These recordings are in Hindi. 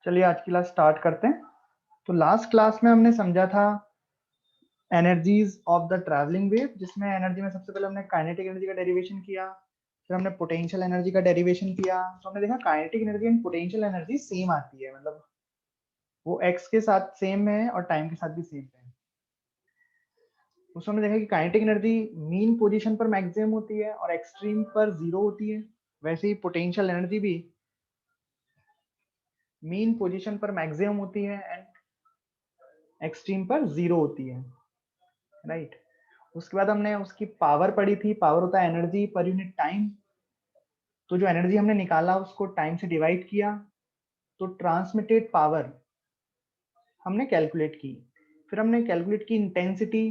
चलिए आज की क्लास स्टार्ट करते हैं। तो लास्ट क्लास में हमने समझा था energies of the travelling wave, जिसमें एनर्जी में सबसे पहले हमने काइनेटिक एनर्जी का डेरिवेशन किया, फिर हमने पोटेंशियल एनर्जी का डेरिवेशन किया। तो हमने देखा kinetic energy and potential energy same आती है, मतलब वो एक्स के साथ सेम है और टाइम के साथ भी सेम है। उसमें हमने देखा कि काइनेटिक एनर्जी मीन पोजीशन पर मैक्सिमम होती है और एक्सट्रीम पर जीरो होती है। वैसे ही पोटेंशियल एनर्जी भी मीन पोजीशन पर मैक्सिमम होती है एंड एक्सट्रीम पर जीरो होती है, राइट। उसके बाद हमने उसकी पावर पढ़ी थी। पावर होता है एनर्जी पर यूनिट टाइम। तो जो एनर्जी हमने निकाला उसको टाइम से डिवाइड किया, तो ट्रांसमिटेड पावर हमने कैलकुलेट की। फिर हमने कैलकुलेट की इंटेंसिटी।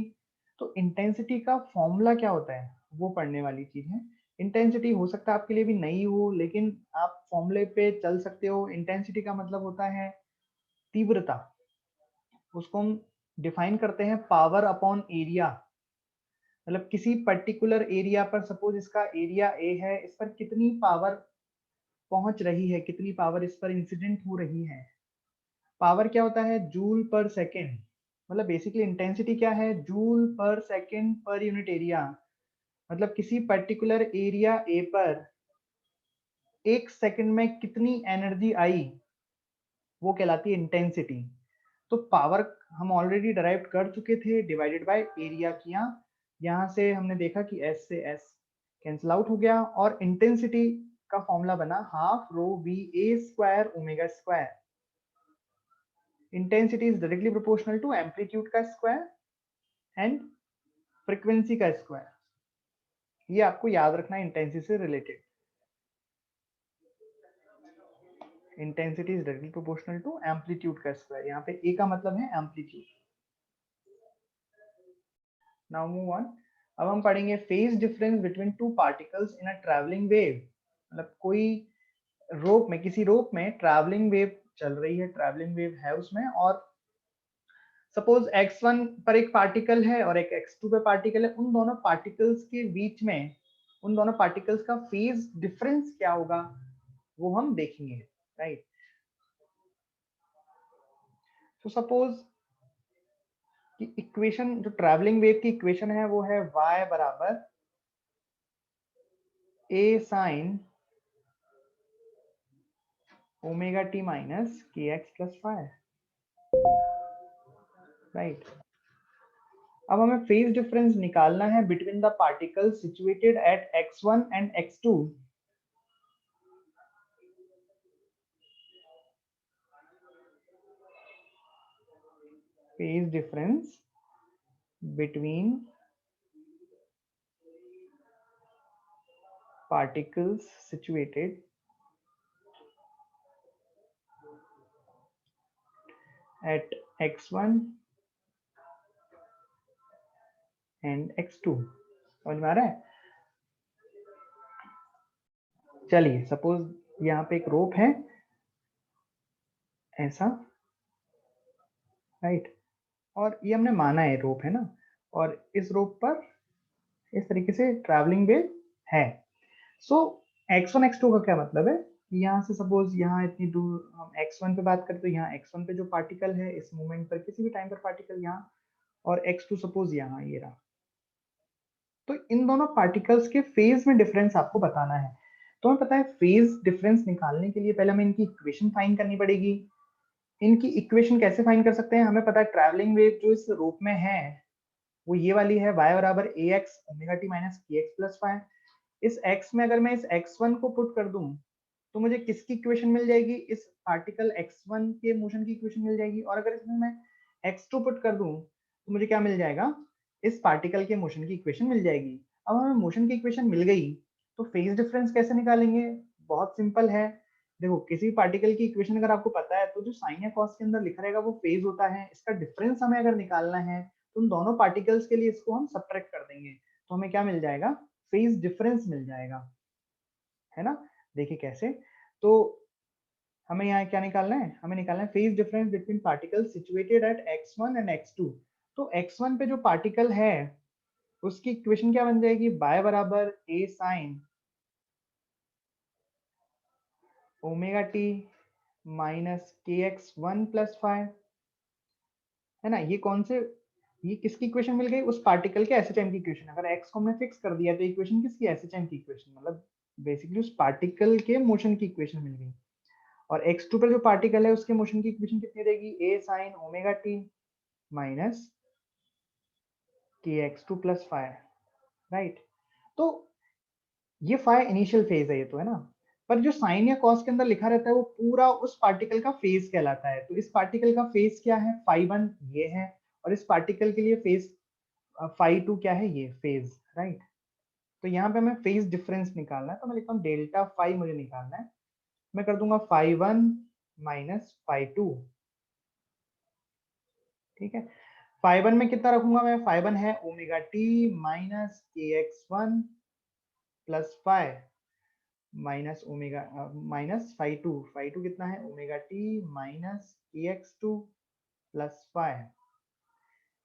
तो इंटेंसिटी का फॉर्मूला क्या होता है वो पढ़ने वाली चीज है। इंटेंसिटी हो सकता है आपके लिए भी नई हो, लेकिन आप फॉर्मूले पे चल सकते हो। इंटेंसिटी का मतलब होता है तीव्रता। उसको हम डिफाइन करते हैं पावर अपॉन एरिया। मतलब किसी पर्टिकुलर एरिया पर, सपोज इसका एरिया ए है, इस पर कितनी पावर पहुंच रही है, कितनी पावर इस पर इंसिडेंट हो रही है। पावर क्या होता है? जूल पर सेकेंड। मतलब बेसिकली इंटेंसिटी क्या है? जूल पर सेकेंड पर यूनिट एरिया। मतलब किसी पर्टिकुलर एरिया ए पर एक सेकंड में कितनी एनर्जी आई, वो कहलाती है इंटेंसिटी। तो पावर हम ऑलरेडी डराइव कर चुके थे, डिवाइडेड बाय एरिया किया। यहाँ से हमने देखा कि एस से एस कैंसिल आउट हो गया और इंटेंसिटी का फॉर्मूला बना half rho v A square omega square. Intensity is directly proportional to amplitude का स्क्वायर एंड फ्रीक्वेंसी का स्क्वायर। ये आपको याद रखना है इंटेंसिटी से related. Intensity is directly proportional to amplitude का स्क्वायर। यहाँ पे ए का मतलब है एम्पलीट्यूड। Now move on. अब हम पढ़ेंगे phase difference between two particles in a travelling wave. मतलब कोई रोप में, किसी रोप में ट्रैवलिंग वेव चल रही है, ट्रैवलिंग वेव है उसमें, और सपोज x1 पर एक पार्टिकल है और एक x2 पे पार्टिकल है। उन दोनों पार्टिकल्स के बीच में, उन दोनों पार्टिकल्स का फेज डिफरेंस क्या होगा वो हम देखेंगे, राइट। तो सपोज कि इक्वेशन, जो ट्रैवलिंग वेव की इक्वेशन है वो है y बराबर a sine omega t minus के एक्स प्लस फाइव, राइट। अब हमें फेज डिफरेंस निकालना है between the particles situated at x1 and x2। Phase difference between particles situated at x1 and x2। समझ में आ रहा है? चलिए सपोज यहाँ पे एक रोप है ऐसा, राइट। और ये हमने माना है रोप है ना, और इस रोप पर इस तरीके से ट्रैवलिंग वेव है। सो x1 x2 का क्या मतलब है? यहाँ से सपोज यहाँ इतनी दूर हम x1 पे बात करते, तो यहाँ x1 पे जो पार्टिकल है इस मोमेंट पर, किसी भी टाइम पर पार्टिकल यहाँ, और x2 सपोज यहाँ ये रहा। तो इन दोनों पार्टिकल्स के फेज में डिफरेंस आपको बताना है। तो हमें पता है फेज डिफरेंस निकालने के लिए पहले हमें इनकी इक्वेशन फाइंड करनी पड़ेगी। इनकी इक्वेशन कैसे फाइंड कर सकते हैं? हमें पता है ट्रैवलिंग वेव जो इस रूप में है वो ये वाली है, y बराबर ए एक्स ओमेगा टी माइनस के एक्स प्लस फाइव। इस x में अगर मैं इस x1 को पुट कर दूं तो मुझे किसकी इक्वेशन मिल जाएगी? इस पार्टिकल x1 के मोशन की इक्वेशन मिल जाएगी। और अगर इसमें मैं x2 पुट कर दूं तो मुझे क्या मिल जाएगा? इस पार्टिकल के मोशन की इक्वेशन मिल जाएगी। अब हमें मोशन की इक्वेशन मिल गई तो फेज डिफरेंस कैसे निकालेंगे? बहुत सिंपल है। देखो किसी पार्टिकल की इक्वेशन अगर आपको पता है तो जो साइन या कॉस के अंदर लिखा रहेगा वो फेज होता है। इसका डिफरेंस हमें अगर निकालना है तो उन दोनों पार्टिकल्स के लिए इसको हम सब्ट्रैक्ट कर देंगे, तो हमें क्या मिल जाएगा? फेज डिफरेंस मिल जाएगा, है ना। देखिए कैसे। तो हमें यहाँ क्या निकालना है? हमें निकालना है phase difference between particles situated at x1 and x2। तो x1 पे जो पार्टिकल है उसकी इक्वेशन क्या बन जाएगी? y बराबर a sin omega t minus के एक्स वन प्लस फाइव, है ना। ये कौन से, ये किसकी इक्वेशन मिल गई, उस पार्टिकल के एसएचएम की इक्वेशन। अगर एक्स को हमने फिक्स कर दिया तो इक्वेशन किसकी, एसएचएम की इक्वेशन, मतलब बेसिकली उस पार्टिकल के मोशन की इक्वेशन मिल गई। और x2 पर जो पार्टिकल है उसके मोशन की इक्वेशन कितनी रहेगी, a sin omega t minus के x two plus five, right. तो ये फाइव इनिशियल फेज है, ये तो है ना। पर जो साइन या कॉस के अंदर लिखा रहता है वो पूरा उस पार्टिकल का फेज कहलाता है। तो इस पार्टिकल का फेज क्या है, फाइव वन ये है, और इस पार्टिकल के लिए फेज फाइव टू क्या है, ये फेज, राइट। तो यहाँ पे हमें फेज डिफरेंस निकालना है, तो मैं लिखता हूँ डेल्टा फाइव मुझे निकालना है। मैं कर दूंगा phi one minus phi two, ठीक है। फाइव वन में कितना रखूंगा मैं, फाइव वन है ओमेगा टी माइनस के x one plus phi minus omega minus phi two कितना है, ओमेगा टी माइनस के एक्स टू प्लस फाइव,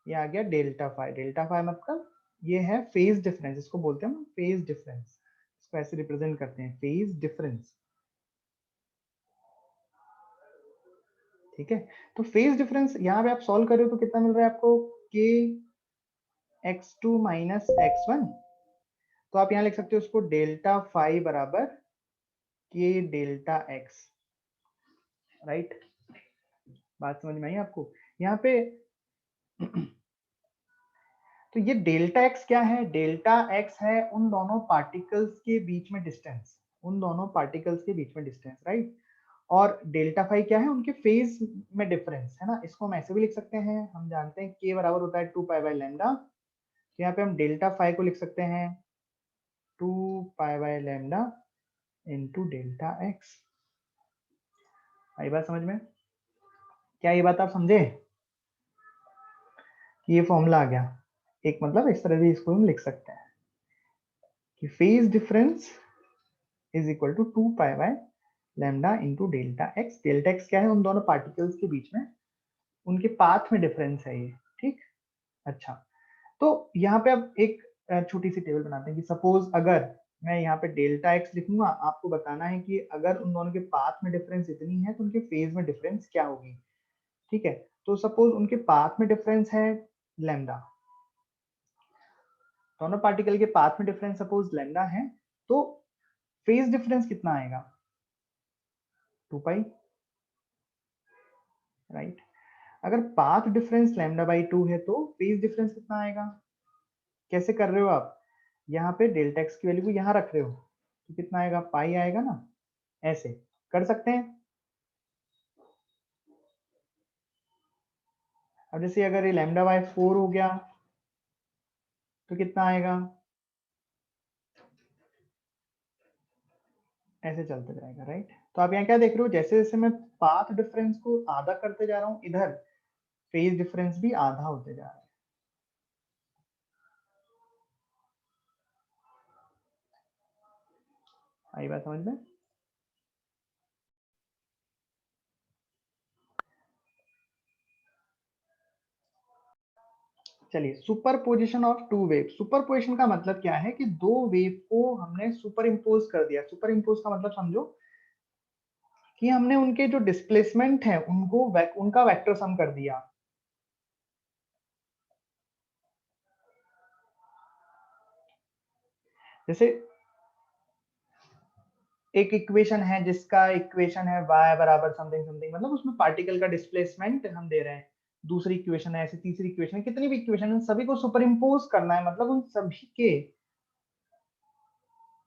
ये आ गया डेल्टा फाइव। डेल्टा फाइव मतलब ये है फेज डिफरेंस, इसको बोलते हैं हम फेज डिफरेंस, इसको ऐसे रिप्रेजेंट करते हैं, फेज डिफरेंस, ठीक है। तो फेज डिफरेंस यहाँ पे आप सॉल्व कर रहे हो तो कितना मिल रहा है आपको, k x two minus x one. तो आप यहाँ लिख सकते हो उसको डेल्टा फाइव बराबर के डेल्टा एक्स, राइट। बात समझ में आई आपको यहाँ पे। तो ये डेल्टा एक्स क्या है, डेल्टा एक्स है उन दोनों पार्टिकल्स के बीच में डिस्टेंस, उन दोनों पार्टिकल्स के बीच में डिस्टेंस, राइट। और डेल्टा फाइव क्या है, उनके फेज में डिफरेंस, है ना। इसको हम ऐसे भी लिख सकते हैं, हम जानते हैं के बराबर होता है टू पाई बाय लैम्डा। तो यहाँ पे हम डेल्टा फाइव को लिख सकते हैं two pi by lambda into delta x. आई बात समझ में, क्या ये बात आप समझे कि ये फॉर्मूला आ गया एक, मतलब इस तरह भी इसको हम लिख सकते हैं कि phase difference is equal to two pi by lambda into delta x. Delta x क्या है, उन दोनों पार्टिकल्स के बीच में उनके पाथ में डिफरेंस है ये, ठीक। अच्छा, तो यहाँ पे अब एक छोटी सी टेबल बनाते हैं कि सपोज अगर मैं यहाँ पे डेल्टा एक्स लिखूंगा, आपको बताना है कि अगर उन दोनों के पाथ में डिफरेंस इतनी है तो उनके फेज में डिफरेंस क्या होगी, ठीक है। तो सपोज उनके पाथ में डिफरेंस है लैम्डा, दोनों पार्टिकल के पाथ में डिफरेंस सपोज लैम्डा है, तो फेज डिफरेंस कितना आएगा, टू पाई, राइट। अगर path difference lambda by two है तो फेज डिफरेंस कितना आएगा, कैसे कर रहे हो आप, यहाँ पे डेल्टा एक्स की वैल्यू को यहाँ रख रहे हो तो कितना आएगा, पाई आएगा ना, ऐसे कर सकते हैं। अब जैसे अगर ये लैम्डा बाय फोर हो गया तो कितना आएगा, ऐसे चलते जाएगा, राइट। तो आप यहाँ क्या देख रहे हो, जैसे जैसे मैं पाथ डिफरेंस को आधा करते जा रहा हूँ, इधर फेज डिफरेंस भी आधा होते जा रहा है। आई बात समझ में। चलिए, superposition of two wave. Superposition का मतलब क्या है कि दो वेव को हमने सुपर इम्पोज कर दिया। सुपर इम्पोज का मतलब समझो कि हमने उनके जो डिस्प्लेसमेंट है उनको उनका वेक्टर सम कर दिया। जैसे एक इक्वेशन है जिसका इक्वेशन है y बराबर समथिंग समथिंग, मतलब उसमें पार्टिकल का डिस्प्लेसमेंट हम दे रहे हैं। दूसरी इक्वेशन है ऐसे, तीसरी इक्वेशन है, कितनी भी इक्वेशन है सभी को सुपर इम्पोज करना है, मतलब उन सभी के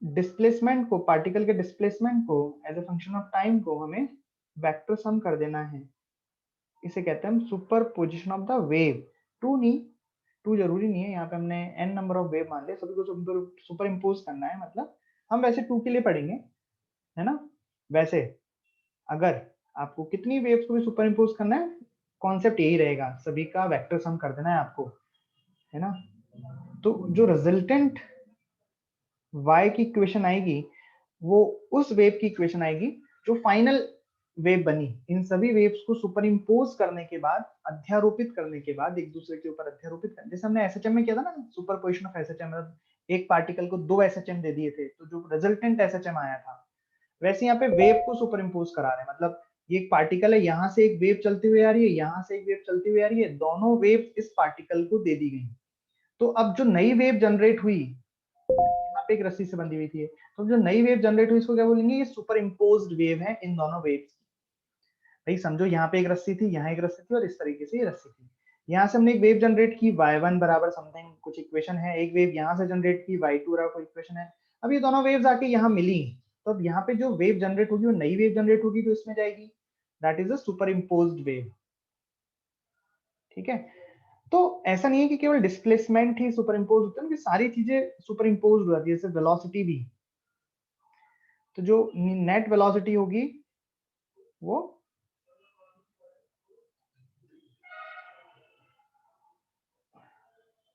डिस्प्लेसमेंट को, पार्टिकल के डिस्प्लेसमेंट को as a function of time को हमें वेक्टर सम कर देना है। इसे कहते हैं हम superposition of the wave. टू नहीं, टू जरूरी नहीं है, यहाँ पे हमने n नंबर ऑफ वेव मान लिया, सभी को सुपर इम्पोज करना है। मतलब हम वैसे टू के लिए पढ़ेंगे, है ना। वैसे अगर आपको कितनी वेव्स को भी सुपर इम्पोज करना है, कॉन्सेप्ट यही रहेगा, सभी का वेक्टर सम कर देना है आपको, है ना। तो जो रिजल्टेंट y की इक्वेशन आएगी वो उस वेव की इक्वेशन आएगी जो फाइनल वेव बनी। इन सभी वेव्स को सुपर इम्पोज करने के बाद, अध्यारोपित करने के बाद, एक दूसरे के ऊपर अध्यारोपित करने, जैसे हमने एसएचएम में किया था ना, सुपर पोजिशन ऑफ एसएचएम, मतलब एक पार्टिकल को दो एसएचएम दे दिए थे तो जो रिजल्टेंट एसएचएम आया था, वैसे यहाँ पे वेव को सुपर इम्पोज करा रहे हैं। मतलब ये एक पार्टिकल है, यहाँ से एक वेव चलती हुई आ रही है, यहाँ से एक वेव चलती हुई आ रही है, दोनों वेव इस पार्टिकल को दे दी गई। तो अब जो नई वेव जनरेट हुई, यहाँ पे एक रस्सी से बंधी हुई थी, तो जो नई वेव जनरेट हुई इसको क्या बोलेंगे, ये सुपर इम्पोज्ड वेव है इन दोनों वेव्स। भाई समझो, यहाँ पे एक रस्सी थी, यहाँ एक रस्सी थी, और इस तरीके से ये रस्सी थी। यहाँ से हमने एक वेव जनरेट की y1 बराबर समथिंग कुछ इक्वेशन है, एक वेव यहाँ से जनरेट की y2 बराबर कोई इक्वेशन है। अब ये दोनों वेव्स आके यहाँ मिली, तो अब यहाँ पे जो वेव जनरेट होगी वो नई वेव जनरेट होगी, तो इसमें जाएगी, that is a super imposed wave. ठीक है, तो ऐसा नहीं है कि केवल डिस्प्लेसमेंट ही सुपर इम्पोज होता है, सारी चीजें सुपर इम्पोज हो जाती है, जैसे वेलोसिटी भी। तो जो नेट वेलोसिटी होगी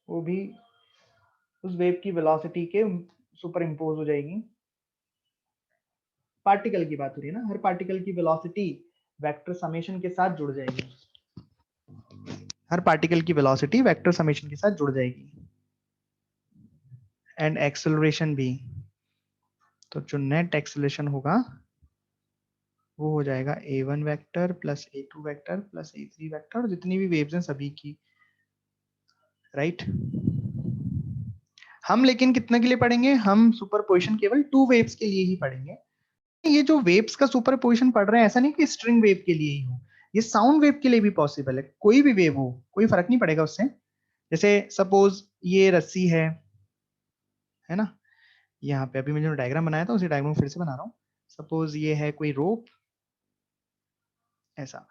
वो भी उस वेव की वेलोसिटी के सुपर इम्पोज हो जाएगी। पार्टिकल की बात हो रही है ना, हर पार्टिकल की वेलोसिटी वेक्टर समेशन के साथ जुड़ जाएगी, हर पार्टिकल की वेलोसिटी वेक्टर समेशन के साथ जुड़ जाएगी, एंड एक्सेलरेशन भी। तो जो नेट एक्सेलरेशन होगा वो हो जाएगा a1 vector plus a2 vector plus a3 vector, और जितनी भी वेव्स हैं सभी की, राइट। हम लेकिन कितने के लिए पढ़ेंगे, हम सुपरपोजिशन केवल 2 वेव्स के लिए ही पढ़ेंगे। ये जो वेव्स का सुपरपोजिशन पढ़ रहे हैं, ऐसा नहीं कि स्ट्रिंग वेव के लिए ही हो, ये साउंड वेव के लिए भी पॉसिबल है, कोई भी वेव हो, कोई फर्क नहीं पड़ेगा उससे। जैसे सपोज ये रस्सी है ना, यहाँ पे अभी मैंने जो डायग्राम बनाया था उसी डायग्राम फिर से बना रहा हूँ। सपोज ये है कोई रोप, ऐसा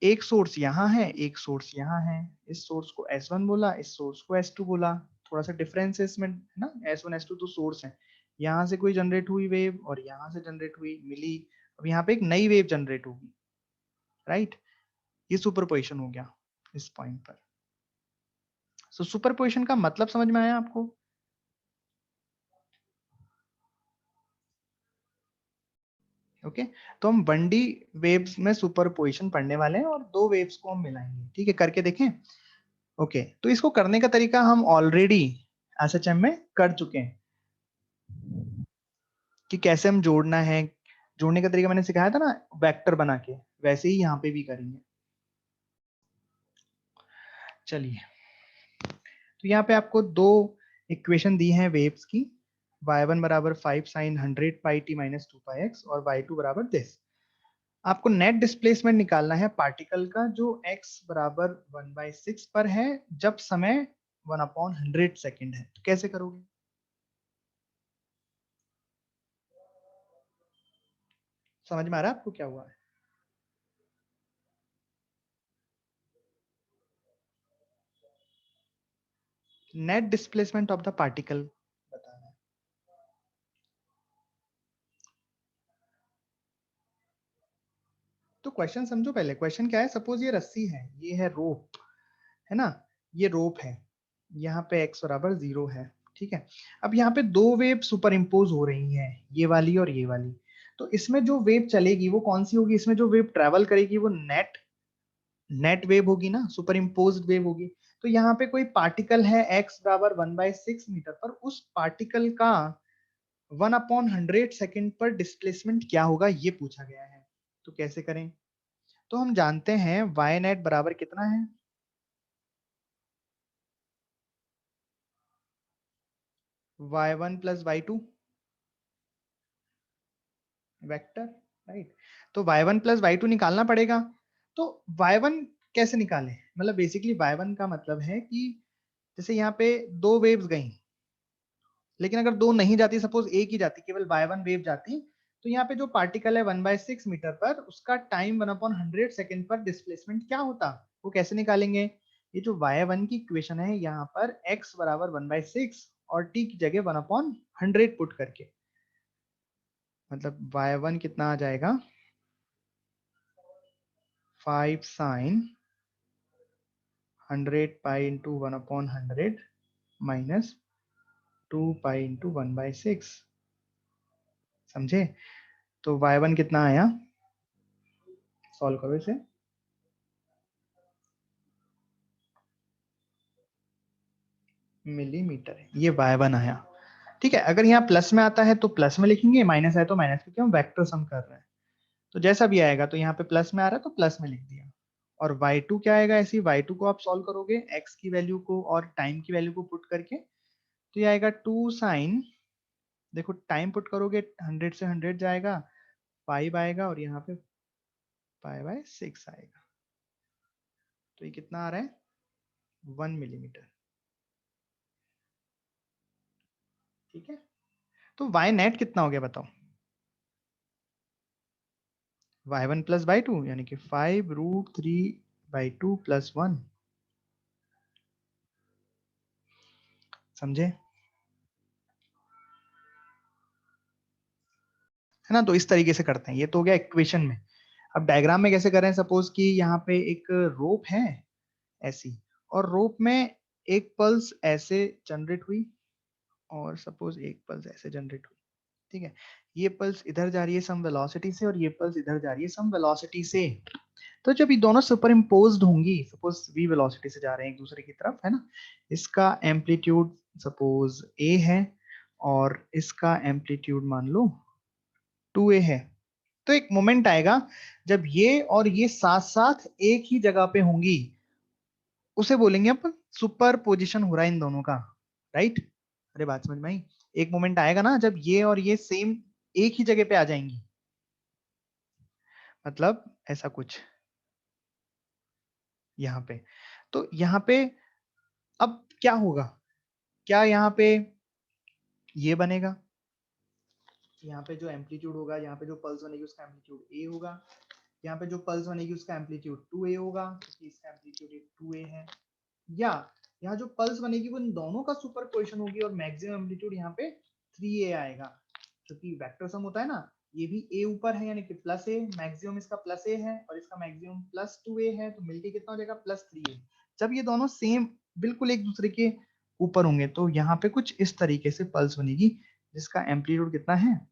एक सोर्स यहाँ है, एक सोर्स यहाँ है, इस सोर्स को S1 बोला, इस सोर्स को S2 बोला, थोड़ा सा डिफरेंस है इसमें, है ना, S1 S2 तो सोर्स है। यहाँ से कोई जनरेट हुई वेव और यहाँ से जनरेट हुई मिली, अब यहाँ पे एक नई वेव जनरेट होगी, राइट। ये सुपरपोजिशन हो गया इस पॉइंट पर। सो सुपरपोजिशन का मतलब समझ में आया आपको? ओके, तो हम 1D वेव्स में सुपरपोजिशन पढ़ने वाले हैं और 2 वेव्स को हम मिलाएंगे, ठीक है, करके देखें। ओके, तो इसको करने का तरीका हम ऑलरेडी एसएचएम में कर चुके हैं कि कैसे हम जोड़ना है। जोड़ने का तरीका मैंने सिखाया था ना, वेक्टर बना के, वैसे ही यहाँ पे भी करेंगे। चलिए, तो यहाँ पे आपको 2 इक्वेशन दी हैं वेव्स की, y1 बराबर 5 sin 100 pi t minus 2 pi x और y2 बराबर दिस। आपको नेट डिस्प्लेसमेंट निकालना है पार्टिकल का जो x बराबर 1/6 पर है, जब समय 1/100 सेकेंड है। तो कैसे करोगे? समझ में आ रहा है आपको क्या हुआ है? Net displacement of the particle बताना है। तो क्वेश्चन समझो पहले, क्वेश्चन क्या है, सपोज ये रस्सी है, ये है रोप, है ना, ये रोप है, यहाँ पे x बराबर 0 है, ठीक है। अब यहाँ पे 2 वेव सुपर इम्पोज हो रही हैं, ये वाली और ये वाली। तो इसमें जो वेव चलेगी वो कौन सी होगी, इसमें जो वेव ट्रेवल करेगी वो नेट वेव होगी ना, सुपर इम्पोज्ड वेव होगी। तो यहाँ पे कोई पार्टिकल है x बराबर 1/6 मीटर पर, उस पार्टिकल का 1/100 सेकेंड पर डिस्प्लेसमेंट क्या होगा, ये पूछा गया है। तो कैसे करें? तो हम जानते हैं y नेट बराबर कितना है, y1 plus y2 vector, right. तो y1 प्लस y2 निकालना पड़ेगा। तो y1 कैसे निकालें, मतलब बेसिकली y1 का मतलब है कि जैसे यहाँ पे 2 वेव्स गई, लेकिन अगर 2 नहीं जाती, सपोज एक ही जाती, केवल y1 वेव जाती, तो यहाँ पे जो पार्टिकल है 1/6 मीटर पर, उसका टाइम 1/100 सेकेंड पर डिस्प्लेसमेंट क्या होता, वो कैसे निकालेंगे? ये जो y1 की इक्वेशन है, यहाँ पर x बराबर 1/6 और t की जगह 1/100 पुट करके, मतलब y1 कितना आ जाएगा, 5 sin 100 pi into 1/100 minus 2 pi into 1/6। समझे? तो y1 कितना आया, सॉल्व करो इसे, मिलीमीटर है, ये y1 आया। ठीक है, अगर यहाँ प्लस में आता है तो प्लस में लिखेंगे, माइनस है तो माइनस, क्योंकि हम वेक्टर सम कर रहे हैं। तो जैसा भी आएगा, तो यहाँ पे प्लस में आ रहा है तो प्लस में लिख दिया। और y2 क्या आएगा, ऐसे ही y2 को आप सॉल्व करोगे x की वैल्यू को और टाइम की वैल्यू को पुट करके, तो ये आएगा 2 साइन, देखो टाइम पुट करोगे 100 से 100 जाएगा, 5 आएगा और यहाँ पे π/6 आएगा। तो ये कितना आ रहा है, 1 मिलीमीटर। ठीक है, तो y नेट कितना हो गया बताओ, y1 प्लस y2 यानी कि 5√3/2 प्लस 1। समझे, है ना। तो इस तरीके से करते हैं, ये तो हो गया इक्वेशन में। अब डायग्राम में कैसे करें, सपोज कि यहाँ पे एक रोप है ऐसी, और रोप में एक पल्स ऐसे जनरेट हुई और सपोज एक पल्स ऐसे जनरेट हुई। ठीक है, ये पल्स इधर जा रही है सम वेलोसिटी से और ये पल्स इधर जा रही है सम वेलोसिटी से। तो जब ये दोनों सुपर इम्पोज्ड होंगी, सपोज v वेलोसिटी से जा रहे हैं एक दूसरे की तरफ, है ना, इसका एम्पलीट्यूड सपोज a है और इसका एम्पलीट्यूड मान लो 2a है। तो एक मोमेंट आएगा जब ये और ये साथ साथ एक ही जगह पे होंगी, उसे बोलेंगे अपन सुपर पोजिशन हो रहा है इन दोनों का, राइट। अरे बात समझ में आई। एक मोमेंट आएगा ना जब ये और ये सेम एक ही जगह पे आ जाएंगी, मतलब ऐसा कुछ यहाँ पे। तो यहाँ पे अब क्या होगा, क्या यहाँ पे ये बनेगा, यहाँ पे जो एम्पलीट्यूड होगा, यहाँ पे जो पल्स बनेगी उसका एम्पलीट्यूड a होगा, यहाँ पे जो पल्स बनेगी उसका एम्पलीट्यूड 2a होगा क्योंकि इसका एम्पलीट्यूड 2a है। या यहाँ जो पल्स बनेगी वो इन दोनों का सुपरपोजिशन होगी और मैक्सिमम एम्पलीट्यूड यहाँ पे 3a आएगा, क्योंकि वेक्टर सम होता है ना, ये भी a ऊपर है यानी कि प्लस a, मैक्सिमम इसका प्लस a है और इसका मैक्सिमम प्लस 2a है, तो मिलके कितना हो जाएगा प्लस 3a। जब ये दोनों सेम बिल्कुल एक दूसरे के ऊपर होंगे तो यहाँ पे कुछ इस तरीके से पल्स बनेगी जिसका एम्पलीट्यूड कितना है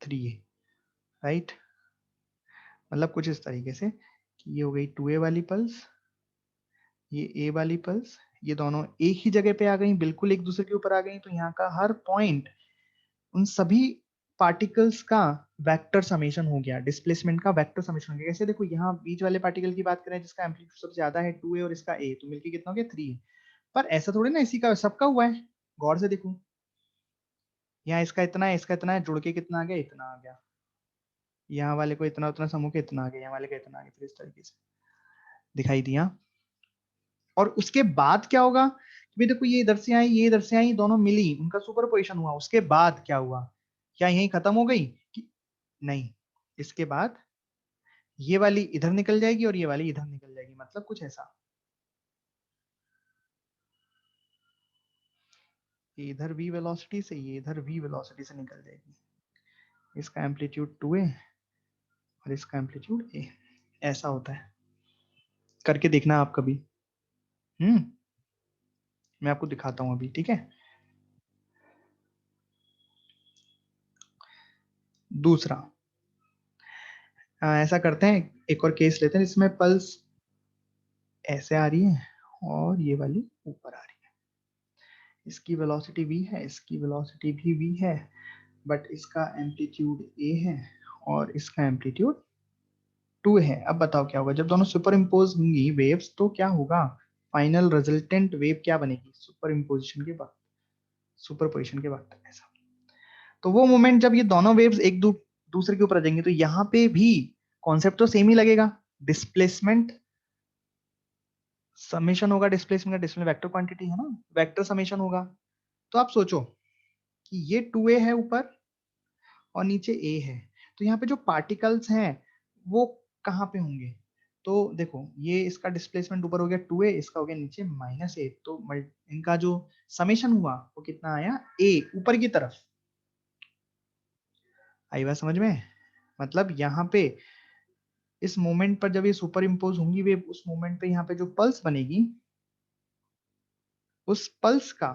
3a, राइट। मतलब कुछ इस तरीके से कि ये हो गई 2a वाली पल्स, ये ए वाली पल्स, ये दोनों एक ही जगह पे आ गई, बिल्कुल एक दूसरे के ऊपर आ गई, तो यहाँ का हर पॉइंट उन सभी पार्टिकल्स का वेक्टर समेशन हो गया, डिस्प्लेसमेंट का वेक्टर समेशन हो गया। कैसे, देखो यहाँ बीच वाले पार्टिकल की बात करें जिसका एम्पलीट्यूड सबसे ज्यादा है 2a और इसका a, तो मिलके कितना हो गया 3a। पर ऐसा थोड़ी ना इसी का सबका हुआ है, गौर से देखो, यहाँ इसका इतना है, इसका इतना है, जुड़ के कितना आ गया, इतना आ गया, यहाँ वाले को इतना, उतना समूह के इतना आ गया, यहाँ वाले का इतना आ गया, फिर इस तरीके से दिखाई दिया। और उसके बाद क्या होगा कि देखो ये इधर से आई, ये इधर से आई, दोनों मिली, उनका सुपरपोजिशन हुआ, उसके बाद क्या हुआ, क्या यही खत्म हो गई कि नहीं, इसके बाद ये वाली इधर निकल जाएगी और ये वाली इधर निकल जाएगी, मतलब कुछ ऐसा, ये इधर v वेलोसिटी से, ये इधर v वेलोसिटी से निकल जाएगी, इसका एम्पलीट्यूड 2a और इसका एम्पलीट्यूड a, ऐसा होता है। करके देखना आप कभी, मैं आपको दिखाता हूं अभी, ठीक है। दूसरा, ऐसा करते हैं, एक और केस लेते हैं जिसमें पल्स ऐसे आ रही है और ये वाली ऊपर आ रही है, इसकी वेलोसिटी v है, इसकी वेलोसिटी भी v है, बट इसका एम्पलीट्यूड a है और इसका एम्पलीट्यूड 2 है। अब बताओ क्या होगा जब दोनों सुपर इम्पोज होंगी वेव्स, तो क्या होगा, फाइनल रिजल्टेंट वेव क्या बनेगी सुपर इम्पोजिशन के बाद, सुपरपोजिशन के बाद ऐसा। तो वो मोमेंट जब ये दोनों वेव्स एक दूसरे के ऊपर आ जाएंगे, तो यहाँ पे भी कॉन्सेप्ट तो सेम ही लगेगा, डिस्प्लेसमेंट समेशन होगा, डिस्प्लेसमेंट का, डिस्प्लेसमेंट वेक्टर क्वांटिटी है ना, वेक्टर समेशन होगा। तो आप सोचो कि ये 2a है ऊपर और नीचे a है, तो यहाँ पे जो पार्टिकल्स हैं वो कहाँ पे होंगे, तो देखो ये इसका डिस्प्लेसमेंट ऊपर हो गया 2a, इसका हो गया नीचे -a, तो इनका जो समेशन हुआ वो कितना आया a ऊपर की तरफ। आई बात समझ में, मतलब यहाँ पे इस मोमेंट पर जब ये सुपर इम्पोज होंगी वे, उस मोमेंट पे यहाँ पे जो पल्स बनेगी उस पल्स का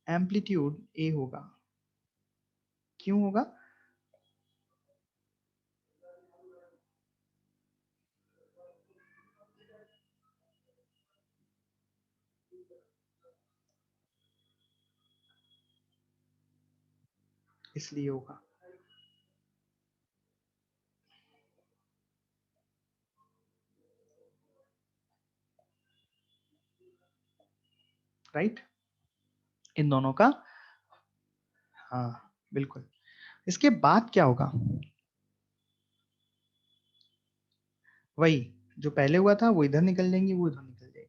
एम्पलीट्यूड a होगा। क्यों होगा, इसलिए होगा। राइट, इन दोनों का, हाँ बिल्कुल। इसके बाद क्या होगा, वही जो पहले हुआ था वो इधर निकल जाएंगी, वो इधर निकल जाएगी।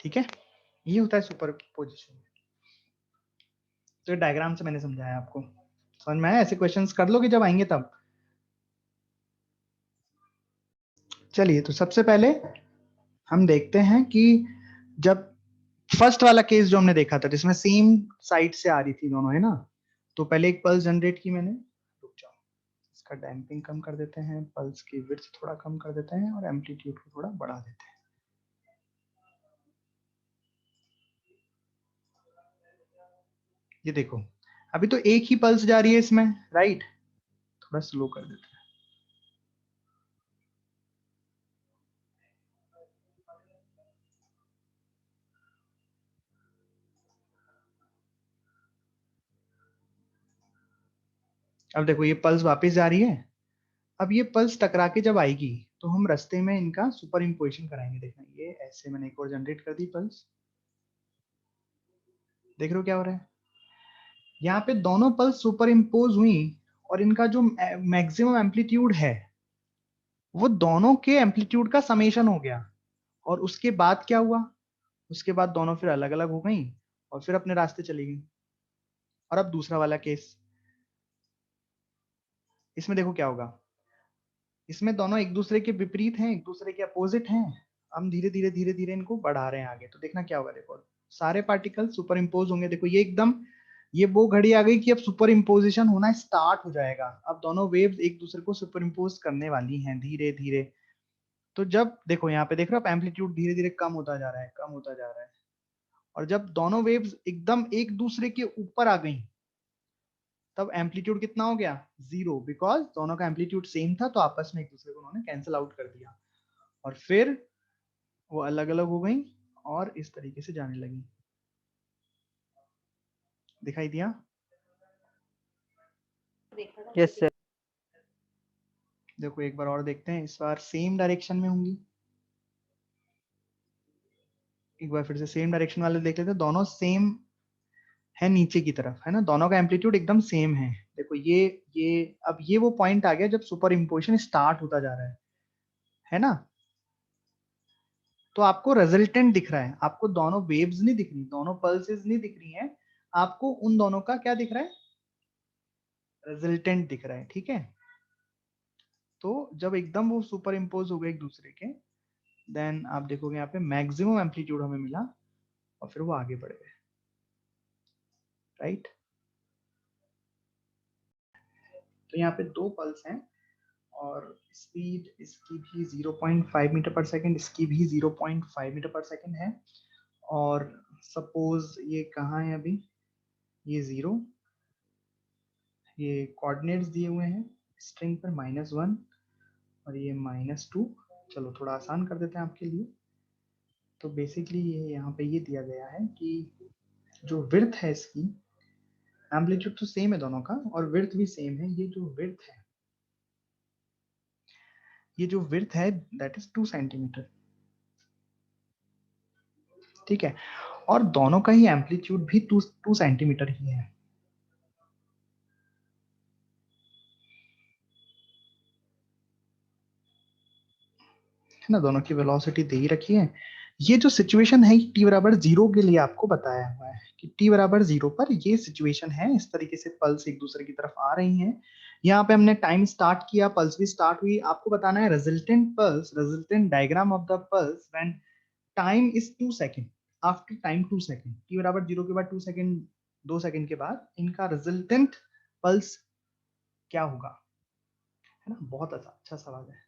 ठीक है, ये होता है सुपरपोजिशन। तो डायग्राम से मैंने समझाया आपको, समझ में आया? ऐसे क्वेश्चंस कर लोगे जब आएंगे तब। चलिए, तो सबसे पहले हम देखते हैं कि जब फर्स्ट वाला केस जो हमने देखा था जिसमें सेम साइड से आ रही थी दोनों, है ना, तो पहले एक पल्स जनरेट की मैंने। रुक जाओ, इसका डैम्पिंग कम कर देते हैं, पल्स की विड्थ थोड़ा कम कर देते हैं और एम्पलीट्यूड को थोड़ा बढ़ा देते हैं। ये देखो, अभी तो एक ही पल्स जा रही है इसमें, राइट, थोड़ा स्लो कर देते हैं। अब देखो ये पल्स वापस जा रही है। अब ये पल्स टकरा के जब आएगी तो हम रास्ते में इनका सुपर इम्पोजिशन कराएंगे। देखना, ये ऐसे मैंने एक और जनरेट कर दी पल्स, देख रहे हो क्या हो रहा है? यहाँ पे दोनों पल्स सुपर इम्पोज हुई और इनका जो मैक्सिमम एम्पलीट्यूड है वो दोनों के एम्पलीट्यूड का समेशन हो गया। और उसके बाद क्या हुआ, उसके बाद दोनों फिर अलग अलग हो गई और फिर अपने रास्ते चली गई। और अब दूसरा वाला केस, इसमें देखो क्या होगा, इसमें दोनों एक दूसरे के विपरीत हैं, एक दूसरे के अपोजिट हैं। हम धीरे धीरे धीरे धीरे इनको बढ़ा रहे हैं आगे, तो देखना क्या होगा। देखो सारे पार्टिकल सुपर इम्पोज होंगे। देखो ये एकदम, ये वो घड़ी आ गई कि अब सुपर इम्पोजिशन होना स्टार्ट हो जाएगा। अब दोनों वेव्स एक दूसरे को सुपर इम्पोज करने वाली हैं धीरे धीरे। तो जब देखो यहाँ पे देख रहे हो आप, एम्पलीट्यूड धीरे धीरे कम होता जा रहा है, कम होता जा रहा है। और जब दोनों वेव्स एकदम एक दूसरे के ऊपर आ गई तब एम्पलीट्यूड कितना हो गया, 0, बिकॉज दोनों का एम्पलीट्यूड सेम था, तो आपस में एक दूसरे को उन्होंने कैंसिल आउट कर दिया और फिर वो अलग अलग हो गई और इस तरीके से जाने लगी। दिखाई दिया? Yes sir. देखो एक बार और देखते हैं, इस बार सेम डायरेक्शन में होंगी। एक बार फिर से सेम डायरेक्शन वाले देख लेते हैं, दोनों सेम है नीचे की तरफ, है ना, दोनों का एम्पलीट्यूड एकदम सेम है। देखो ये अब ये वो पॉइंट आ गया जब सुपर इम्पोजिशन स्टार्ट होता जा रहा है ना। तो आपको रिजल्टेंट दिख रहा है, आपको दोनों वेव्स नहीं दिख रही, दोनों पल्सेस नहीं दिख रही हैं, आपको उन दोनों का क्या दिख रहा है, रिजल्टेंट दिख रहा है। ठीक है, तो जब एकदम वो सुपर इम्पोज हो गए एक दूसरे के, देन आप देखोगे यहाँ पे मैक्सिमम एम्पलीट्यूड हमें मिला और फिर वो आगे बढ़ गए, राइट। तो यहाँ पे दो पल्स हैं और स्पीड इसकी भी 0.5 मीटर पर सेकेंड, इसकी भी 0.5 मीटर पर सेकेंड है। और सपोज ये कहाँ है अभी, ये 0, ये कोऑर्डिनेट्स दिए हुए हैं स्ट्रिंग पर, -1 और ये -2। चलो थोड़ा आसान कर देते हैं आपके लिए। तो बेसिकली ये यहाँ पे ये दिया गया है कि जो विड्थ है इसकी, एम्पलीट्यूड तो सेम है दोनों का और विड्थ भी सेम है। ये जो विड्थ है, ये जो विड्थ है दैट इज 2 सेंटीमीटर। ठीक है, और दोनों का ही एम्पलीट्यूड भी 2 सेंटीमीटर ही है ना। दोनों की वेलोसिटी दे ही रखी है। ये जो सिचुएशन है t बराबर 0 के लिए आपको बताया हुआ है कि t बराबर 0 पर ये सिचुएशन है, इस तरीके से पल्स एक दूसरे की तरफ आ रही हैं। यहाँ पे हमने टाइम स्टार्ट किया, पल्स भी स्टार्ट हुई। आपको बताना है resultant pulse, resultant diagram of the pulse when time is 2 second, after time 2 second, t बराबर 0 के बाद 2 सेकंड, 2 सेकंड के बाद इनका रिजल्टेंट पल्स क्या होगा। है ना, बहुत अच्छा सवाल है,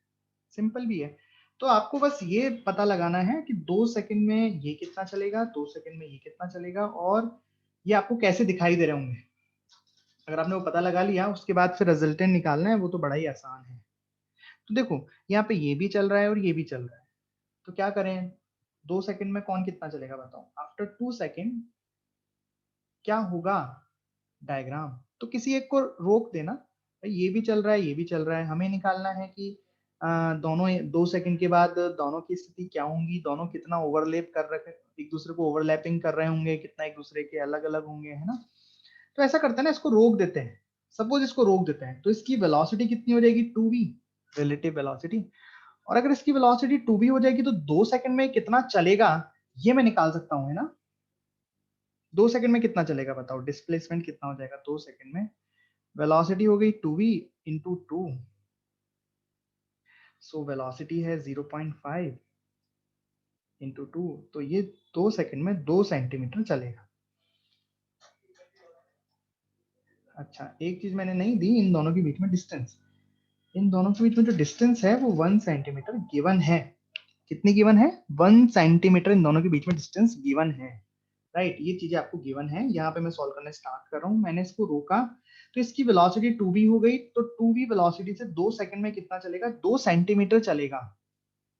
सिंपल भी है। तो आपको बस ये पता लगाना है कि 2 सेकंड में ये कितना चलेगा, 2 सेकंड में ये कितना चलेगा, और ये आपको कैसे दिखाई दे रहे होंगे। अगर आपने वो पता लगा लिया, उसके बाद फिर रिजल्टेंट निकालना है, वो तो बड़ा ही आसान है। तो देखो यहाँ पे ये भी चल रहा है और ये भी चल रहा है, तो क्या करें, 2 सेकंड में कौन कितना चलेगा बताओ। आफ्टर 2 सेकंड क्या होगा, डायग्राम। तो किसी एक को रोक देना, भाई ये भी चल रहा है, ये भी चल रहा है, हमें निकालना है कि दोनों 2 सेकंड के बाद दोनों की स्थिति क्या होंगी, दोनों कितना ओवरलैप कर रहे, एक दूसरे को ओवरलैपिंग कर रहे होंगे, कितना एक दूसरे के अलग अलग होंगे, है ना। तो ऐसा करते हैं ना, इसको रोक देते हैं, सपोज इसको रोक देते हैं, तो इसकी वेलोसिटी कितनी हो जाएगी, 2v, रिलेटिव वेलोसिटी। और अगर इसकी वेलोसिटी 2v हो जाएगी तो 2 सेकंड में कितना चलेगा ये मैं निकाल सकता हूँ, है ना। 2 सेकंड में कितना चलेगा बताओ, डिस्प्लेसमेंट कितना हो जाएगा 2 सेकंड में। वेलोसिटी हो गई 2v इंटू 2, सो वेलोसिटी है 0.5 इंटू 2, तो ये 2 सेकंड में 2 सेंटीमीटर चलेगा। अच्छा, एक चीज मैंने नहीं दी, इन दोनों के बीच में डिस्टेंस, इन दोनों के बीच में जो डिस्टेंस है वो 1 सेंटीमीटर गिवन है। कितनी गिवन है, 1 सेंटीमीटर इन दोनों के बीच में डिस्टेंस गिवन है, राइट। ये चीजें आपको गिवन है। यहाँ पे मैं सॉल्व करना स्टार्ट कर रहा हूँ, मैंने इसको रोका, तो इसकी वेलोसिटी 2v हो गई, तो 2v वेलोसिटी से 2 सेकंड में कितना चलेगा, 2 सेंटीमीटर चलेगा,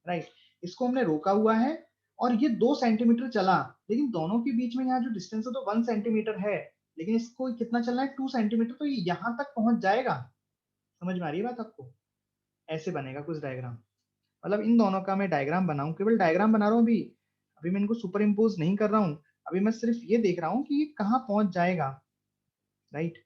राइट। इसको हमने रोका हुआ है और ये 2 सेंटीमीटर चला, लेकिन दोनों के बीच में यहाँ जो डिस्टेंस है तो 1 सेंटीमीटर है, लेकिन इसको कितना चलना है, 2 सेंटीमीटर, तो ये यहाँ तक पहुंच जाएगा। समझ में आ रही है बात आपको, ऐसे बनेगा कुछ डायग्राम। मतलब इन दोनों का मैं डायग्राम बनाऊं, केवल डायग्राम बना रहा हूँ अभी, अभी मैं इनको सुपर इम्पोज नहीं कर रहा हूँ, अभी मैं सिर्फ ये देख रहा हूँ कि ये कहाँ पहुंच जाएगा, राइट।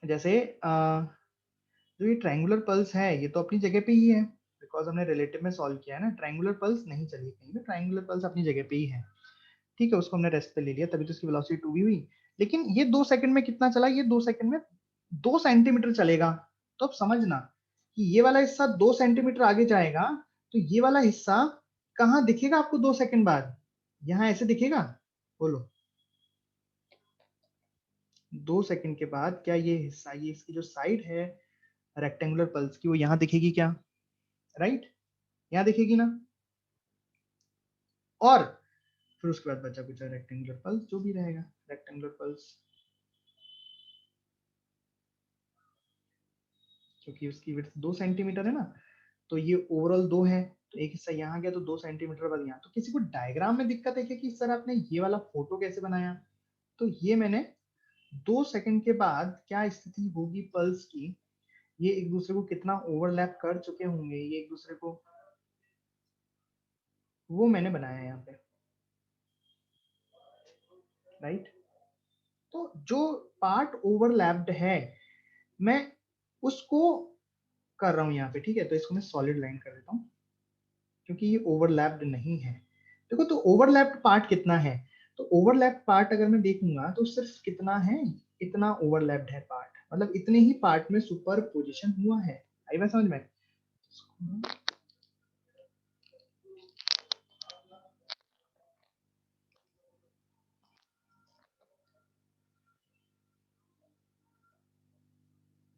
जैसे जो ये ट्रायंगुलर पल्स है ये तो अपनी जगह पे ही है, बिकॉज हमने रिलेटिव में सॉल्व किया है ना, ट्रायंगुलर पल्स नहीं चली कहीं भी, ट्रायंगुलर पल्स अपनी जगह पे ही है, ठीक है, उसको हमने रेस्ट पे ले लिया, तभी तो इसकी वेलोसिटी 2v हुई। लेकिन ये 2 सेकंड में कितना चला, ये 2 सेकंड में 2 सेंटीमीटर चलेगा। तो अब समझना कि ये वाला हिस्सा 2 सेंटीमीटर आगे जाएगा, तो ये वाला हिस्सा कहाँ दिखेगा आपको 2 सेकंड बाद, यहाँ ऐसे दिखेगा, बोलो। 2 सेकंड के बाद क्या ये हिस्सा, ये इसकी जो साइड है रेक्टेंगुलर पल्स की, वो यहाँ दिखेगी क्या, राइट, यहाँ दिखेगी ना। और फिर उसके बाद बचा कुछ रेक्टेंगुलर पल्स जो भी रहेगा, रेक्टेंगुलर पल्स, क्योंकि उसकी विड्थ 2 सेंटीमीटर है ना, तो ये ओवरऑल 2 है, तो एक हिस्सा यहाँ गया तो 2 सेंटीमीटर बाद यहाँ। तो किसी को डायग्राम में दिक्कत है कि सर आपने ये वाला फोटो कैसे बनाया, तो ये मैंने 2 सेकंड के बाद क्या स्थिति होगी पल्स की, ये एक दूसरे को कितना ओवरलैप कर चुके होंगे ये एक दूसरे को, वो मैंने बनाया यहाँ पे, राइट। तो जो पार्ट ओवरलैप्ड है मैं उसको कर रहा हूँ यहाँ पे, ठीक है। तो इसको मैं सॉलिड लाइन कर देता हूँ क्योंकि ये ओवरलैप्ड नहीं है। देखो तो ओवरलैप्ड पार्ट कितना है, तो ओवरलैप्ड पार्ट अगर मैं देखूंगा तो सिर्फ कितना है, इतना ओवरलैप्ड है पार्ट, मतलब इतने ही पार्ट में सुपर पोजिशन हुआ है। आई बात समझ में।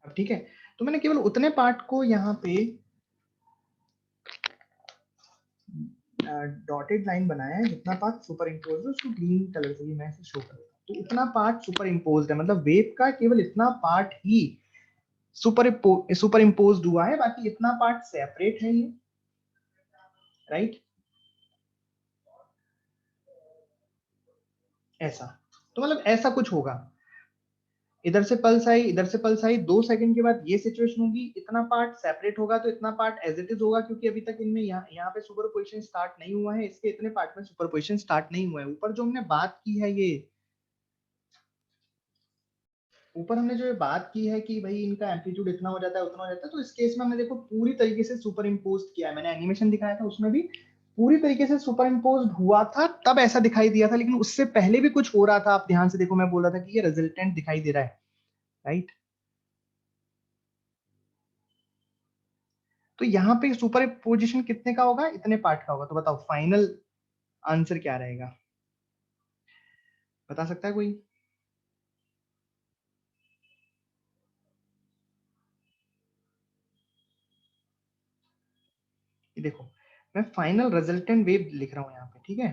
अब ठीक है, तो मैंने केवल उतने पार्ट को यहाँ पे डॉटेड लाइन बनाया है, जितना पार्ट सुपर इम्पोज है उसको ग्रीन कलर से भी मैं शो कर देता हूँ। तो इतना पार्ट सुपर इम्पोज है, मतलब वेव का केवल इतना पार्ट ही सुपर इम्पोज हुआ है, बाकी इतना पार्ट सेपरेट है ये, राइट। ऐसा, तो मतलब ऐसा कुछ होगा, इधर से पल्स आई, इधर से पल्स आई, 2 सेकंड के बाद ये सिचुएशन होगी, इतना पार्ट सेपरेट होगा, तो इतना पार्ट एज इट इज होगा, क्योंकि अभी तक इनमें यहाँ पे सुपरपोजिशन स्टार्ट नहीं हुआ है, इसके इतने पार्ट में सुपरपोजिशन स्टार्ट नहीं हुआ है। ऊपर जो हमने बात की है ये, ऊपर हमने जो ये बात की है कि भाई इनका एम्पलीट्यूड इतना हो जाता है उतना हो जाता है, तो इस केस में हमने देखो पूरी तरीके से सुपर इम्पोज किया है, मैंने एनिमेशन दिखाया था उसमें भी पूरी तरीके से सुपर इम्पोज हुआ था, तब ऐसा दिखाई दिया था, लेकिन उससे पहले भी कुछ हो रहा था। आप ध्यान से देखो, मैं बोल रहा था कि ये रिजल्टेंट दिखाई दे रहा है, राइट। तो यहाँ पे सुपर पोजिशन कितने का होगा, इतने पार्ट का होगा। तो बताओ फाइनल आंसर क्या रहेगा, बता सकता है कोई। कि देखो मैं फाइनल रिजल्टेंट वेव लिख रहा हूँ यहाँ पे, ठीक है,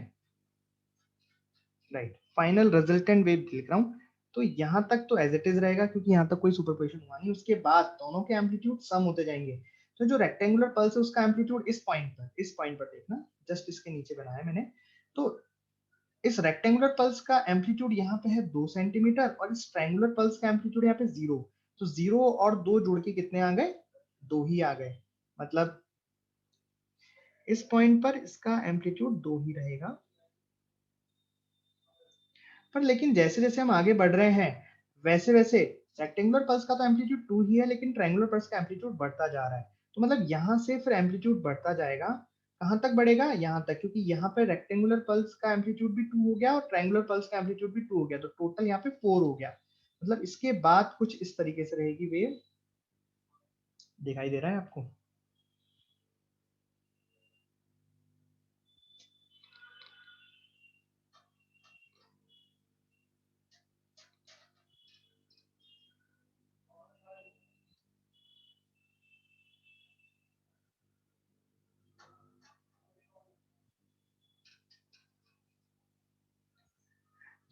राइट, फाइनल रिजल्टेंट वेव लिख रहा हूँ। तो यहाँ तक तो एज इट इज रहेगा क्योंकि यहाँ तक कोई सुपरपोजिशन हुआ नहीं। उसके बाद दोनों के एम्पलीट्यूड सम होते जाएंगे। तो जो रेक्टेंगुलर पल्स है उसका एम्पलीट्यूड इस पॉइंट पर देखना, जस्ट इसके नीचे बनाया मैंने। तो इस रेक्टेंगुलर पल्स का एम्पलीट्यूड यहाँ पे है 2 सेंटीमीटर और इस ट्रायंगुलर पल्स का एम्पलीट्यूड यहाँ पे 0। तो 0 और 2 जोड़ के कितने आ गए? 2 ही आ गए। मतलब इस पॉइंट पर इसका एम्पलीट्यूड 2 ही रहेगा। पर लेकिन जैसे जैसे हम आगे बढ़ रहे हैं वैसे वैसे रेक्टेंगुलर पल्स का तो एम्पलीट्यूड 2 ही है, लेकिन ट्रायंगुलर पल्स का एम्पलीट्यूड बढ़ता जा रहा है। तो मतलब यहाँ से फिर एम्पलीट्यूड बढ़ता जाएगा। कहाँ तक बढ़ेगा? यहाँ तक, क्योंकि यहाँ पे रेक्टेंगुलर पल्स का एम्पलीट्यूड भी 2 हो गया और ट्रायंगुलर पल्स का एम्पलीट्यूड भी 2 हो गया, तो टोटल यहाँ पे 4 हो गया। मतलब इसके बाद कुछ इस तरीके से रहेगी वेव। दिखाई दे रहा है आपको?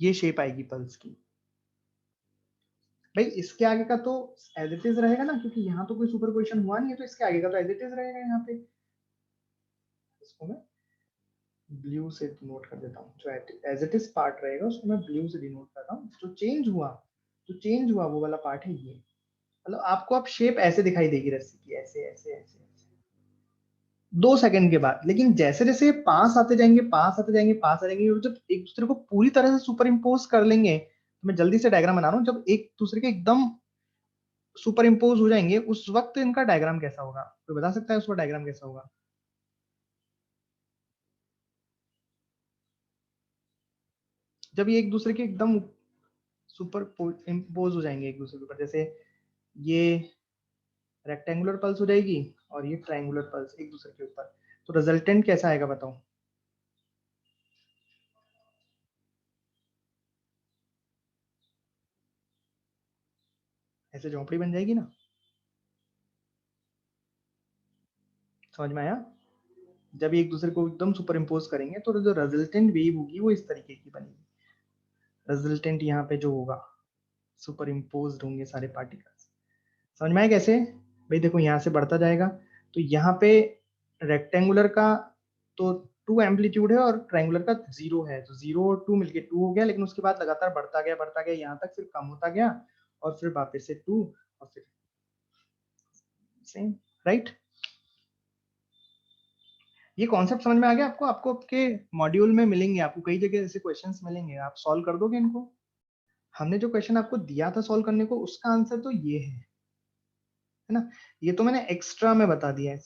ये शेप आएगी पल्स की। भाई इसके आगे का तो एज इट इज रहेगा ना, क्योंकि यहाँ तो कोई सुपरपोजिशन हुआ नहीं है, तो इसके आगे का तो एज इट इज रहेगा। यहाँ पे इसको मैं ब्लू से डिनोट कर देता हूँ। जो एज इट इज पार्ट रहेगा उसको मैं ब्लू से डिनोट कर रहा हूँ। जो चेंज हुआ वो वाला पार्ट है ये। मतलब आपको अब शेप ऐसे दिखाई देगी रस्सी की, ऐसे ऐसे ऐसे, 2 सेकंड के बाद। लेकिन जैसे जैसे पास आते जाएंगे, पास आते जाएंगे, पास आ जाएंगे, और जब एक दूसरे को पूरी तरह से सुपर इम्पोज कर लेंगे, तो मैं जल्दी से डायग्राम बना रहा हूँ, जब एक दूसरे के एकदम सुपर इम्पोज हो जाएंगे उस वक्त इनका डायग्राम कैसा होगा? तो बता सकता है उस वक्त डायग्राम कैसा होगा? जब ये एक दूसरे के एकदम सुपर इम्पोज हो जाएंगे एक दूसरे के ऊपर, जैसे ये रेक्टेंगुलर पल्स हो जाएगी और ये ट्रायंगुलर पल्स एक दूसरे के ऊपर, तो रिजल्टेंट कैसा आएगा बताओ? ऐसे झोंपड़ी बन जाएगी ना। समझ में आया? जब ये एक दूसरे को एकदम सुपर इम्पोज करेंगे तो जो रिजल्टेंट वेव होगी वो इस तरीके की बनेगी। रिजल्टेंट यहाँ पे जो होगा, सुपर इम्पोज होंगे सारे पार्टिकल्स। समझ में आया कैसे? भाई देखो यहाँ से बढ़ता जाएगा, तो यहाँ पे रेक्टेंगुलर का तो 2 एम्पलीट्यूड है और ट्रायंगुलर का 0 है, तो 0 और 2 मिलके 2 हो गया। लेकिन उसके बाद लगातार बढ़ता गया यहाँ तक, फिर कम होता गया और फिर वापस से 2 और फिर सेम, राइट? ये कॉन्सेप्ट समझ में आ गया आपको? आपको आपके मॉड्यूल में मिलेंगे, आपको कई जगह ऐसे क्वेश्चंस मिलेंगे, आप सॉल्व कर दोगे इनको? हमने जो क्वेश्चन आपको दिया था सॉल्व करने को, उसका आंसर तो ये है ना? ये तो मैंने एक्स्ट्रा में बता दिया है।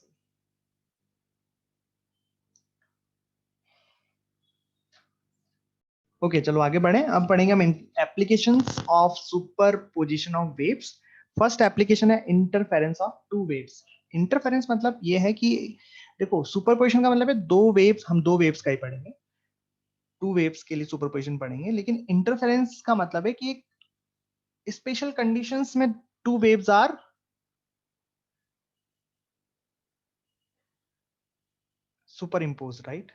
ओके चलो आगे बढ़े। अब पढ़ेंगे हम applications of superposition of waves. First application है interference of two waves. Interference मतलब ये है कि देखो सुपरपोजिशन का मतलब है दो वेव्स, हम दो वेव्स का ही पढ़ेंगे, टू वेव्स के लिए सुपरपोजिशन पढ़ेंगे। लेकिन इंटरफेरेंस का मतलब है कि स्पेशल कंडीशंस में two waves are superimpose, right?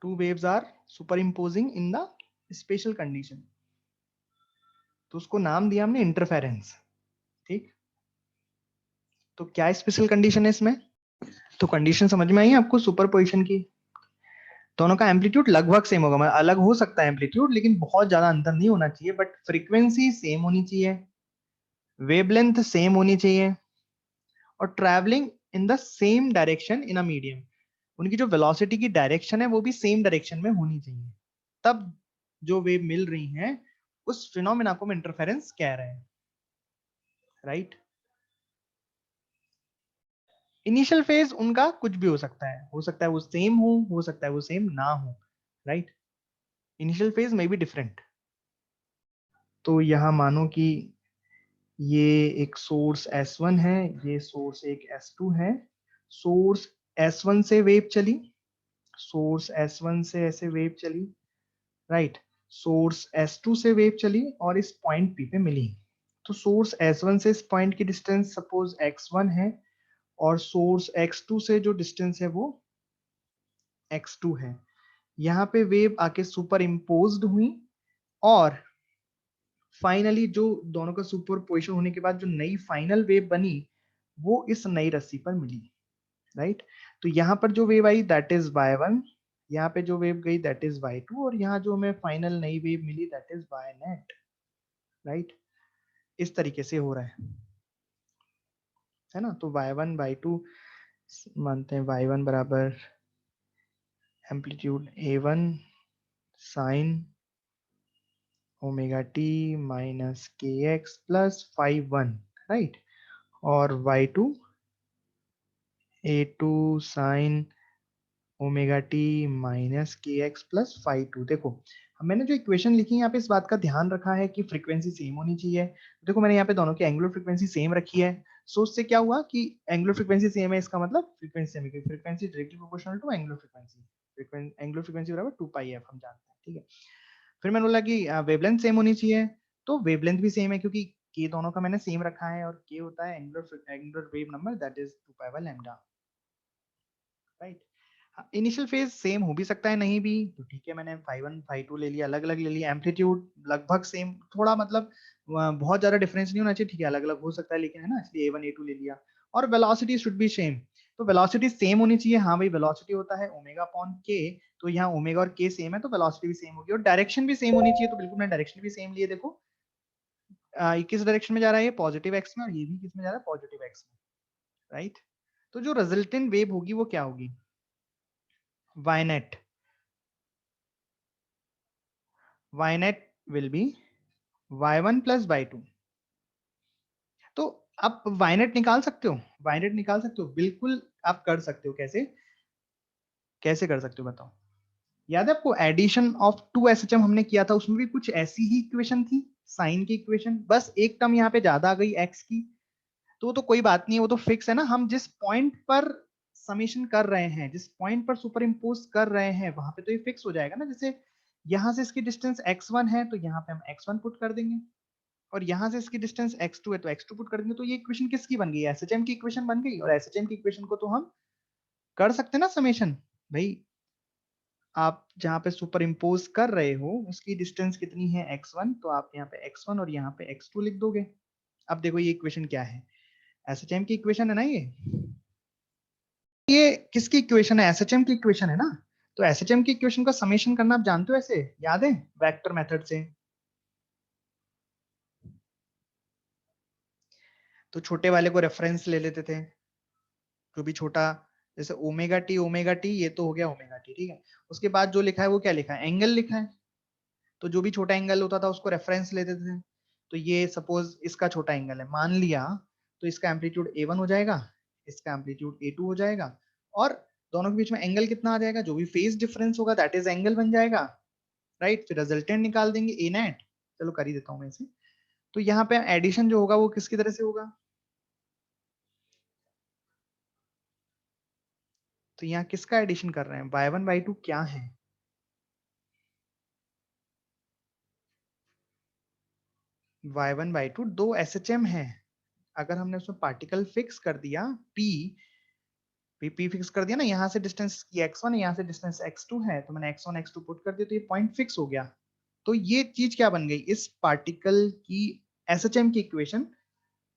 Two waves are superimposing in the special condition, तो उसको नाम दिया हमने इंटरफेरेंस। ठीक, तो क्या स्पेशल कंडीशन है इसमें? तो कंडीशन समझ में आई आपको सुपरपोजिशन की? दोनों का एम्पलीट्यूड लगभग सेम होगा, मतलब अलग हो सकता है एम्पलीट्यूड, लेकिन बहुत ज्यादा अंतर नहीं होना चाहिए। बट फ्रीक्वेंसी सेम होनी चाहिए, वेवलेंथ सेम होनी चाहिए, और travelling in the same direction in a medium. उनकी जो वेलोसिटी की डायरेक्शन है वो भी सेम डायरेक्शन में होनी चाहिए, तब जो वेव मिल रही हैं उस फिनोमेना को हम इंटरफेरेंस कह रहे हैं, राइट? इनिशियल फेज उनका कुछ भी हो सकता है वो सेम हो सकता है वो सेम ना हो, राइट? इनिशियल फेज में भी डिफरेंट। तो यहाँ मानो कि ये एक सोर्स S1 है, ये सोर्स एक S2 है। सोर्स S1 से वेव चली, सोर्स S1 से ऐसे वेव चली, राइट? सोर्स S2 से वेव चली और इस पॉइंट P पे मिली। तो सोर्स S1 से इस पॉइंट की डिस्टेंस सपोज x1 है, और सोर्स x2 से जो डिस्टेंस है वो x2 है। यहाँ पे वेव आके सुपर इम्पोज्ड हुई और फाइनली जो दोनों का सुपर पोजिशन होने के बाद जो नई फाइनल वेव बनी वो इस नई रस्सी पर मिली, राइट। तो यहाँ पर जो wave I that is y1, यहाँ पे जो वेव गई दैट इज y2 और यहाँ जो हमें फाइनल नई वेव मिली that is y net, right. इस तरीके से हो रहा है ना। तो y1 y2 मानते हैं, y1 बराबर amplitude a1 sine omega t minus के एक्स प्लस 5 1, राइट। और y2 a2 sine omega t minus के एक्स प्लस 5 2। देखो मैंने जो इक्वेशन लिखी है यहाँ पे इस बात का ध्यान रखा है कि फ्रीक्वेंसी सेम होनी चाहिए। देखो मैंने यहाँ पे दोनों की एंगुलर फ्रीक्वेंसी सेम रखी है। सो उससे क्या हुआ कि एंगुलर फ्रीक्वेंसी सेम है, इसका मतलब फ्रीक्वेंसी सेम है, frequency directly proportional to angular frequency, angular frequency बराबर 2πf हम जानते हैं, ठीक है। फिर मैंने बोला कि वेवलेंथ सेम होनी चाहिए, तो वेवलेंथ भी सेम है क्योंकि के दोनों का मैंने सेम रखा है और के होता है angular wave number that is 2π/λ, right. Initial phase same हो भी सकता है, नहीं भी, तो ठीक है मैंने phi1 phi2 ले लिया, अलग अलग ले लिया। एम्पलीट्यूड लगभग सेम, थोड़ा मतलब बहुत ज्यादा डिफरेंस नहीं होना चाहिए, ठीक है अलग अलग हो सकता है लेकिन, है ना, इसलिए a1 a2 ले लिया। और वेलोसिटी शुड बी सेम, तो वेलोसिटी सेम होनी चाहिए। हाँ भाई, वेलोसिटी होता है ओमेगा अपॉन के, तो यहाँ ओमेगा और के सेम है तो वेलोसिटी भी सेम होगी, और डायरेक्शन भी सेम होनी चाहिए, तो बिल्कुल मैंने डायरेक्शन भी सेम लिए। देखो ये किस डायरेक्शन में जा रहा है, ये पॉजिटिव एक्स में, और ये भी किस में जा रहा है, पॉजिटिव एक्स में, राइट। तो जो रिजल्टेंट वेव होगी वो क्या होगी, y net, y net will be y1 plus y2। तो आप y net निकाल सकते हो, y net निकाल सकते हो, बिल्कुल आप कर सकते हो। कैसे कैसे कर सकते हो बताओ। याद है आपको एडिशन ऑफ 2 SHM हमने किया था, उसमें भी कुछ ऐसी ही इक्वेशन थी, साइन की इक्वेशन, बस एक टर्म यहाँ पे ज्यादा आ गई x की, तो कोई बात नहीं है, वो तो फिक्स है ना। हम जिस पॉइंट पर समेशन कर रहे हैं, जिस पॉइंट पर सुपर इम्पोज कर रहे हैं, वहां पे तो ये फिक्स हो जाएगा ना। जैसे यहाँ से इसकी डिस्टेंस x1 है तो यहाँ पे हम x1 पुट कर देंगे, और यहाँ से इसकी डिस्टेंस x2 है तो x2 पुट कर देंगे, तो ये इक्वेशन किसकी बन गई, एसएचएम की इक्वेशन बन गई। और एसएचएम की इक्वेशन को तो हम कर सकते हैं ना समेशन, भाई आप जहाँ पे सुपर इम्पोज कर रहे हो उसकी डिस्टेंस कितनी है x1, तो आप यहाँ पे x1 और यहाँ पे x2 लिख दोगे। अब देखो ये इक्वेशन क्या है, एसएचएम की इक्वेशन है ना ये किसकी इक्वेशन है, एसएचएम की इक्वेशन है ना। तो एसएचएम की इक्वेशन का समेशन करना आप जानते हो, ऐसे याद है वेक्टर मेथड से। तो छोटे वाले को रेफरेंस ले लेते थे, जो भी छोटा, जैसे ओमेगा टी ये तो हो गया ओमेगा टी, ठीक है। उसके बाद जो लिखा है वो क्या लिखा है, एंगल लिखा है, तो जो भी छोटा एंगल होता था उसको रेफरेंस लेते थे। तो ये सपोज इसका छोटा एंगल है मान लिया, तो इसका एम्पलीट्यूड a1 हो जाएगा, इसका एम्पलीट्यूड a2 हो जाएगा, और दोनों के बीच में एंगल कितना आ जाएगा, जो भी फेज डिफरेंस होगा दैट इज एंगल बन जाएगा, राइट। फिर रिजल्टेंट निकाल देंगे ए नेट, चलो कर ही देता हूँ मैं इसे। तो यहाँ पे एडिशन जो होगा वो किसकी तरह से होगा, तो यहाँ किसका एडिशन कर रहे हैं, y1 y2 क्या है, y1 y2 दो एसएचएम है। अगर हमने उसमें पार्टिकल फिक्स कर दिया p, p फिक्स कर दिया ना, यहाँ से डिस्टेंस की x1 है, यहाँ से डिस्टेंस x2 है, तो मैंने x1 x2 पुट कर दिया तो ये पॉइंट फिक्स हो गया। तो ये चीज क्या बन गई, इस पार्टिकल की एसएचएम की इक्वेशन,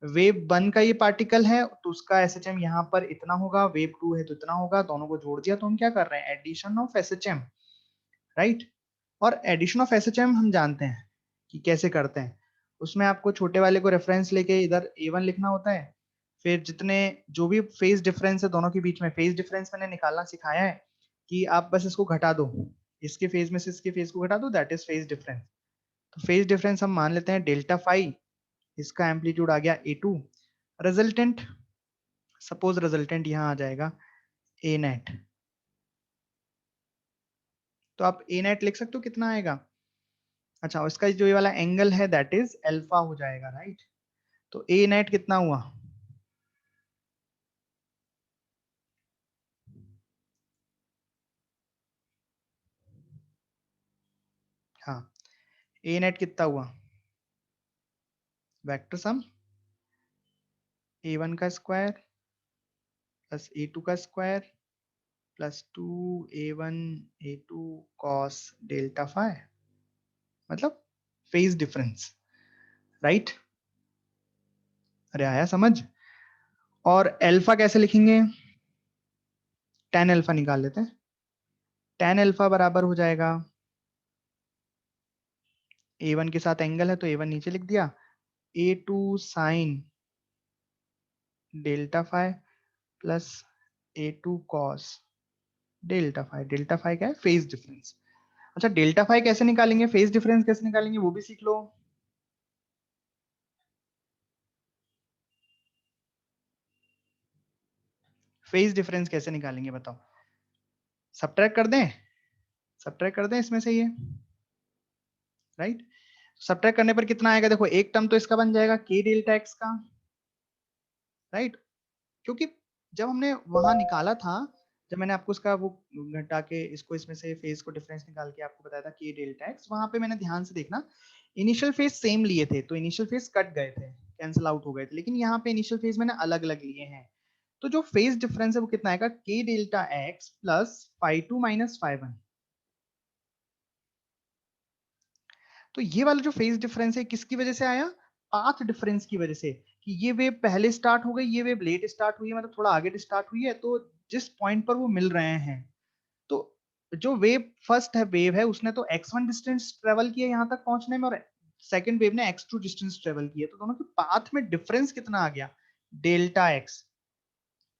वेव 1 का ये पार्टिकल है तो उसका एसएचएम यहाँ पर इतना होगा, वेव 2 है तो इतना होगा, दोनों को जोड़ दिया तो हम क्या कर रहे हैं, एडिशन ऑफ एसएचएम, राइट। और एडिशन ऑफ एसएचएम हम जानते हैं कि कैसे करते हैं, उसमें आपको छोटे वाले को रेफरेंस लेके इधर a1 लिखना होता है, फिर जितने जो भी फेज डिफरेंस है दोनों के बीच में, फेज डिफरेंस मैंने निकालना सिखाया है कि आप बस इसको घटा दो, इसके फेज में से इसके फेज को घटा दो, दैट इज फेज डिफरेंस। तो फेज डिफरेंस हम मान लेते हैं डेल्टा फाई, इसका एम्पलीट्यूड आ गया a2, रिजल्टेंट, सपोज रिजल्टेंट यहाँ आ जाएगा ए नेट, तो आप ए नेट लिख सकते हो कितना आएगा, अच्छा इसका जो ये वाला एंगल है दैट इज अल्फा हो जाएगा, राइट। तो ए नेट कितना हुआ, हाँ ए नेट कितना हुआ, वेक्टर सम a1 का स्क्वायर प्लस a2 का square plus 2a1 a2 cos delta phi, मतलब फेज डिफरेंस, राइट? अरे आया समझ? और अल्फा कैसे लिखेंगे? tan अल्फा निकाल लेते हैं। tan अल्फा बराबर हो जाएगा, a1 के साथ एंगल है तो a1 नीचे लिख दिया, a2 sine delta phi plus a2 cos delta phi. Delta phi क्या है? Phase difference. अच्छा, डेल्टा फाई कैसे निकालेंगे, फेज डिफरेंस कैसे निकालेंगे वो भी सीख लो। फेज डिफरेंस कैसे निकालेंगे बताओ? सब्ट्रैक्ट कर दें? सब्ट्रैक्ट कर दें इसमें से ये, राइट? सब्ट्रैक्ट करने पर कितना आएगा? देखो एक टर्म तो इसका बन जाएगा k डेल्टा x का, राइट? क्योंकि जब हमने वहां निकाला था, जब मैंने आपको उसका वो घटा के इसको इसमें से फेज को डिफरेंस निकाल के आपको बताया था k डेल्टा x, वहां पे मैंने ध्यान से देखना, इनिशियल फेज सेम लिए थे तो इनिशियल फेज कट गए थे, कैंसिल आउट हो गए थे, लेकिन यहाँ पे इनिशियल फेज मैंने अलग अलग लिए हैं, तो जो फेज डिफरेंस है वो कितना आएगा? k delta x plus phi two minus phi one. तो ये वाला जो फेज डिफरेंस है किसकी वजह से आया? पाथ डिफरेंस की वजह से, कि ये वेव पहले स्टार्ट हो गई, ये वेव लेट स्टार्ट हुई है, मतलब थोड़ा आगे स्टार्ट हुई है, तो जिस पॉइंट पर वो मिल रहे हैं, तो जो वेव फर्स्ट है वेव है उसने तो x1 डिस्टेंस ट्रेवल किया यहाँ तक पहुंचने में, और सेकंड वेव ने x2 डिस्टेंस ट्रेवल किया, तो दोनों के पाथ में डिफरेंस कितना आ गया? Delta x,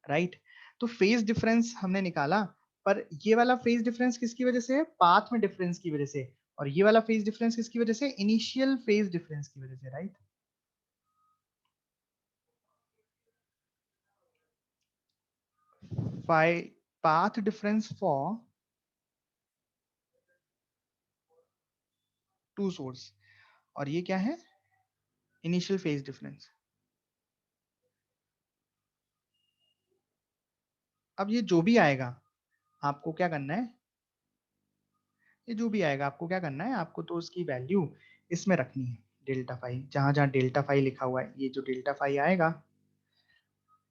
right? तो फेज डिफरेंस हमने निकाला, पर ये वाला फेज डिफरेंस किसकी वजह से है? पाथ में डिफरेंस की वजह से। और ये वाला फेज डिफरेंस किसकी वजह से? इनिशियल फेज डिफरेंस की वजह से, right? Phi path difference for two source, और ये क्या है? Initial phase difference. अब ये जो भी आएगा आपको क्या करना है, ये जो भी आएगा आपको क्या करना है, आपको तो उसकी वैल्यू इसमें रखनी है, डेल्टा फाई, जहां जहां डेल्टा फाई लिखा हुआ है, ये जो डेल्टा फाई आएगा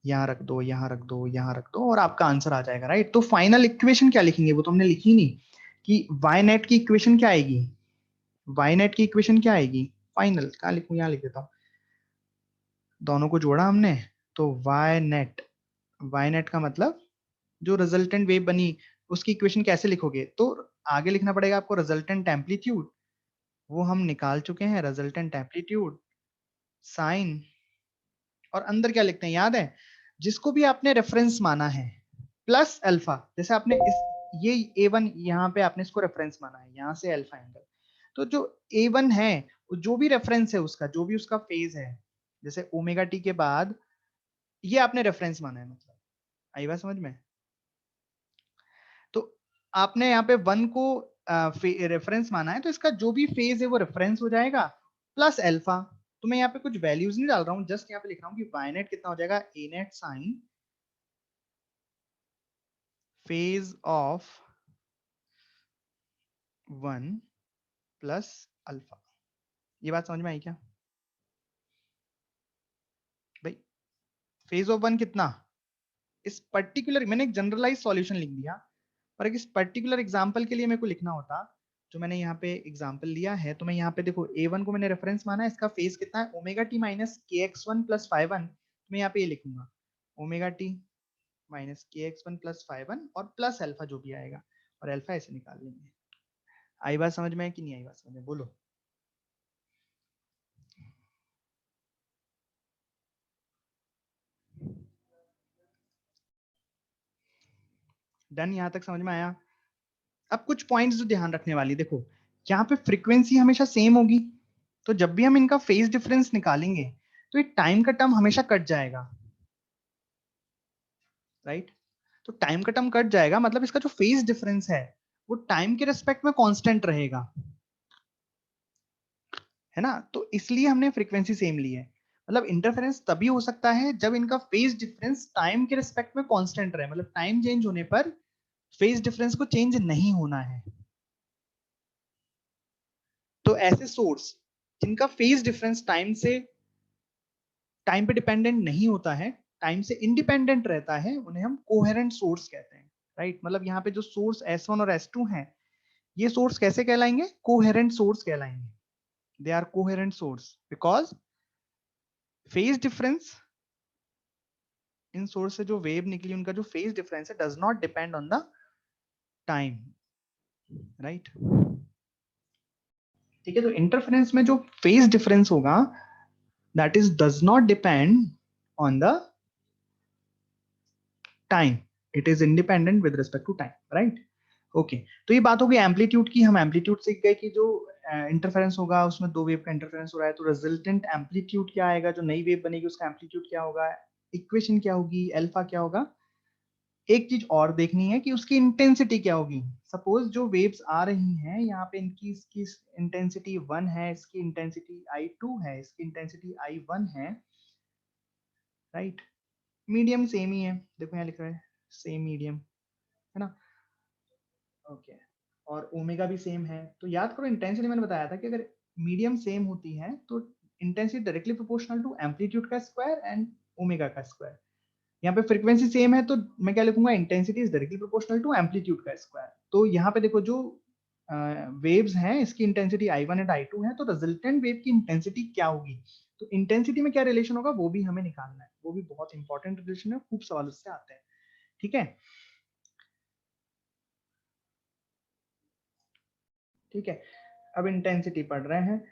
यहाँ रख दो, यहाँ रख दो, यहाँ रख दो, और आपका आंसर आ जाएगा, राइट? तो फाइनल इक्वेशन क्या लिखेंगे वो तो हमने लिखी नहीं, कि वाई नेट की इक्वेशन क्या आएगी? वाई नेट की इक्वेशन क्या आएगी? फाइनल क्या लिखूं? यहाँ लिख देता हूँ, दोनों को जोड़ा हमने, तो वाई नेट का मतलब जो रिजल्टेंट वेव बनी उसकी इक्वेशन कैसे लिखोगे? तो आगे लिखना पड़ेगा आपको रिजल्टेंट एम्पलीट्यूड, वो हम निकाल चुके हैं, रिजल्टेंट एम्पलीट्यूड साइन, और अंदर क्या लिखते हैं याद है? जिसको भी आपने रेफरेंस माना है प्लस अल्फा, जैसे आपने इस ये A1 यहाँ पे आपने इसको रेफरेंस माना है, यहाँ से अल्फा एंगल, तो जो A1 है जो भी रेफरेंस है उसका, जो भी उसका फेज है, जैसे ओमेगा टी के बाद ये आपने रेफरेंस माना है, मतलब आई बात समझ में? तो आपने यहाँ पे 1 को रेफरेंस माना है, तो इसका जो भी फेज है वो रेफरेंस हो जाएगा प्लस अल्फा। तो मैं यहाँ पे कुछ वैल्यूज नहीं डाल रहा हूँ, जस्ट यहाँ पे लिख रहा हूँ कि वाई नेट कितना हो जाएगा? A net sine phase of 1 plus alpha. ये बात समझ में आई क्या भाई? फेज ऑफ 1 कितना? इस पर्टिकुलर, मैंने एक जनरलाइज सॉल्यूशन लिख दिया, पर इस पर्टिकुलर एग्जांपल के लिए मेरे को लिखना होता, जो मैंने यहाँ पे एग्जांपल लिया है, तो मैं यहाँ पे देखो A1 को मैंने रेफरेंस माना है, इसका फेज कितना है? ओमेगा टी माइनस के x one plus five one, मैं यहाँ पे ये लिखूंगा ओमेगा टी माइनस के x one plus five one और प्लस अल्फा जो भी आएगा, और अल्फा ऐसे निकाल लेंगे। आई बात समझ में है कि नहीं आई बात समझ में? बोलो। डन, यहाँ तक समझ में आया? अब कुछ पॉइंट्स जो ध्यान रखने वाली, देखो यहाँ पे फ्रीक्वेंसी हमेशा सेम होगी, तो जब भी हम इनका फेज डिफरेंस निकालेंगे तो ये टाइम का टर्म हमेशा कट जाएगा, राइट? तो टाइम का टर्म कट जाएगा, मतलब इसका जो फेज डिफरेंस है वो टाइम के रेस्पेक्ट में कांस्टेंट रहेगा, है ना? तो इसलिए हमने फ्रीक्वेंसी सेम ली है। मतलब इंटरफेरेंस तभी हो सकता है जब इनका फेज डिफरेंस टाइम के रिस्पेक्ट में कांस्टेंट रहे, मतलब टाइम चेंज होने पर फेज डिफरेंस को चेंज नहीं होना है। तो ऐसे सोर्स जिनका फेज डिफरेंस टाइम पे डिपेंडेंट नहीं होता है, टाइम से इंडिपेंडेंट रहता है उन्हें हम कोहेरेंट सोर्स कहते हैं, राइट। मतलब यहाँ पे जो सोर्स S1 और S2 हैं, ये सोर्स कैसे कहलाएंगे? कोहेरेंट सोर्स कहलाएंगे। They are coherent source because phase difference in source से जो वेव निकली उनका जो फेज डिफरेंस है does not depend on the time, right. ठीक है, तो इंटरफेरेंस में जो फेज डिफरेंस होगा that is does not depend on the time, it is independent with respect to time, right. Okay, तो ये बात होगी एम्पलीट्यूड की। हम एम्पलीट्यूड सीख गए कि जो इंटरफेरेंस होगा उसमें दो वेव का इंटरफेरेंस हो रहा है, तो रिजल्टेंट एम्पलीट्यूड क्या आएगा, जो नई वेव बनेगी उसका एम्पलीट्यूड क्या होगा, इक्वेशन क्या होगी, अल्फा क्या होगा। एक चीज और देखनी है कि उसकी इंटेंसिटी क्या होगी। सपोज जो वेव्स आ रही हैं यहाँ पे इनकी इसकी इंटेंसिटी 1 है, इसकी इंटेंसिटी I2 है, इसकी इंटेंसिटी I1 है, राइट। मीडियम सेम ही है, देखो यहाँ लिख रहा है सेम मीडियम, है ना। ओके, और ओमेगा भी सेम है। तो याद करो इंटेंसिटी मैंने बताया था कि अगर मीडियम सेम होती है तो intensity directly proportional to amplitude का स्क्वायर एंड ओमेगा का स्क्वायर। यहाँ पे फ्रीक्वेंसी सेम है तो मैं क्या लिखूंगा, intensity is directly proportional to amplitude का स्क्वायर। तो यहाँ पे देखो जो वेव्स हैं इसकी इंटेंसिटी I1 एंड I2 है, तो रिजल्टेंट वेव की इंटेंसिटी क्या होगी। तो इंटेंसिटी में क्या रिलेशन होगा वो भी हमें निकालना है, वो भी बहुत इंपॉर्टेंट रिलेशन है, खूब सवाल उससे आते हैं। ठीक है, ठीक है। अब इंटेंसिटी पढ़ रहे हैं।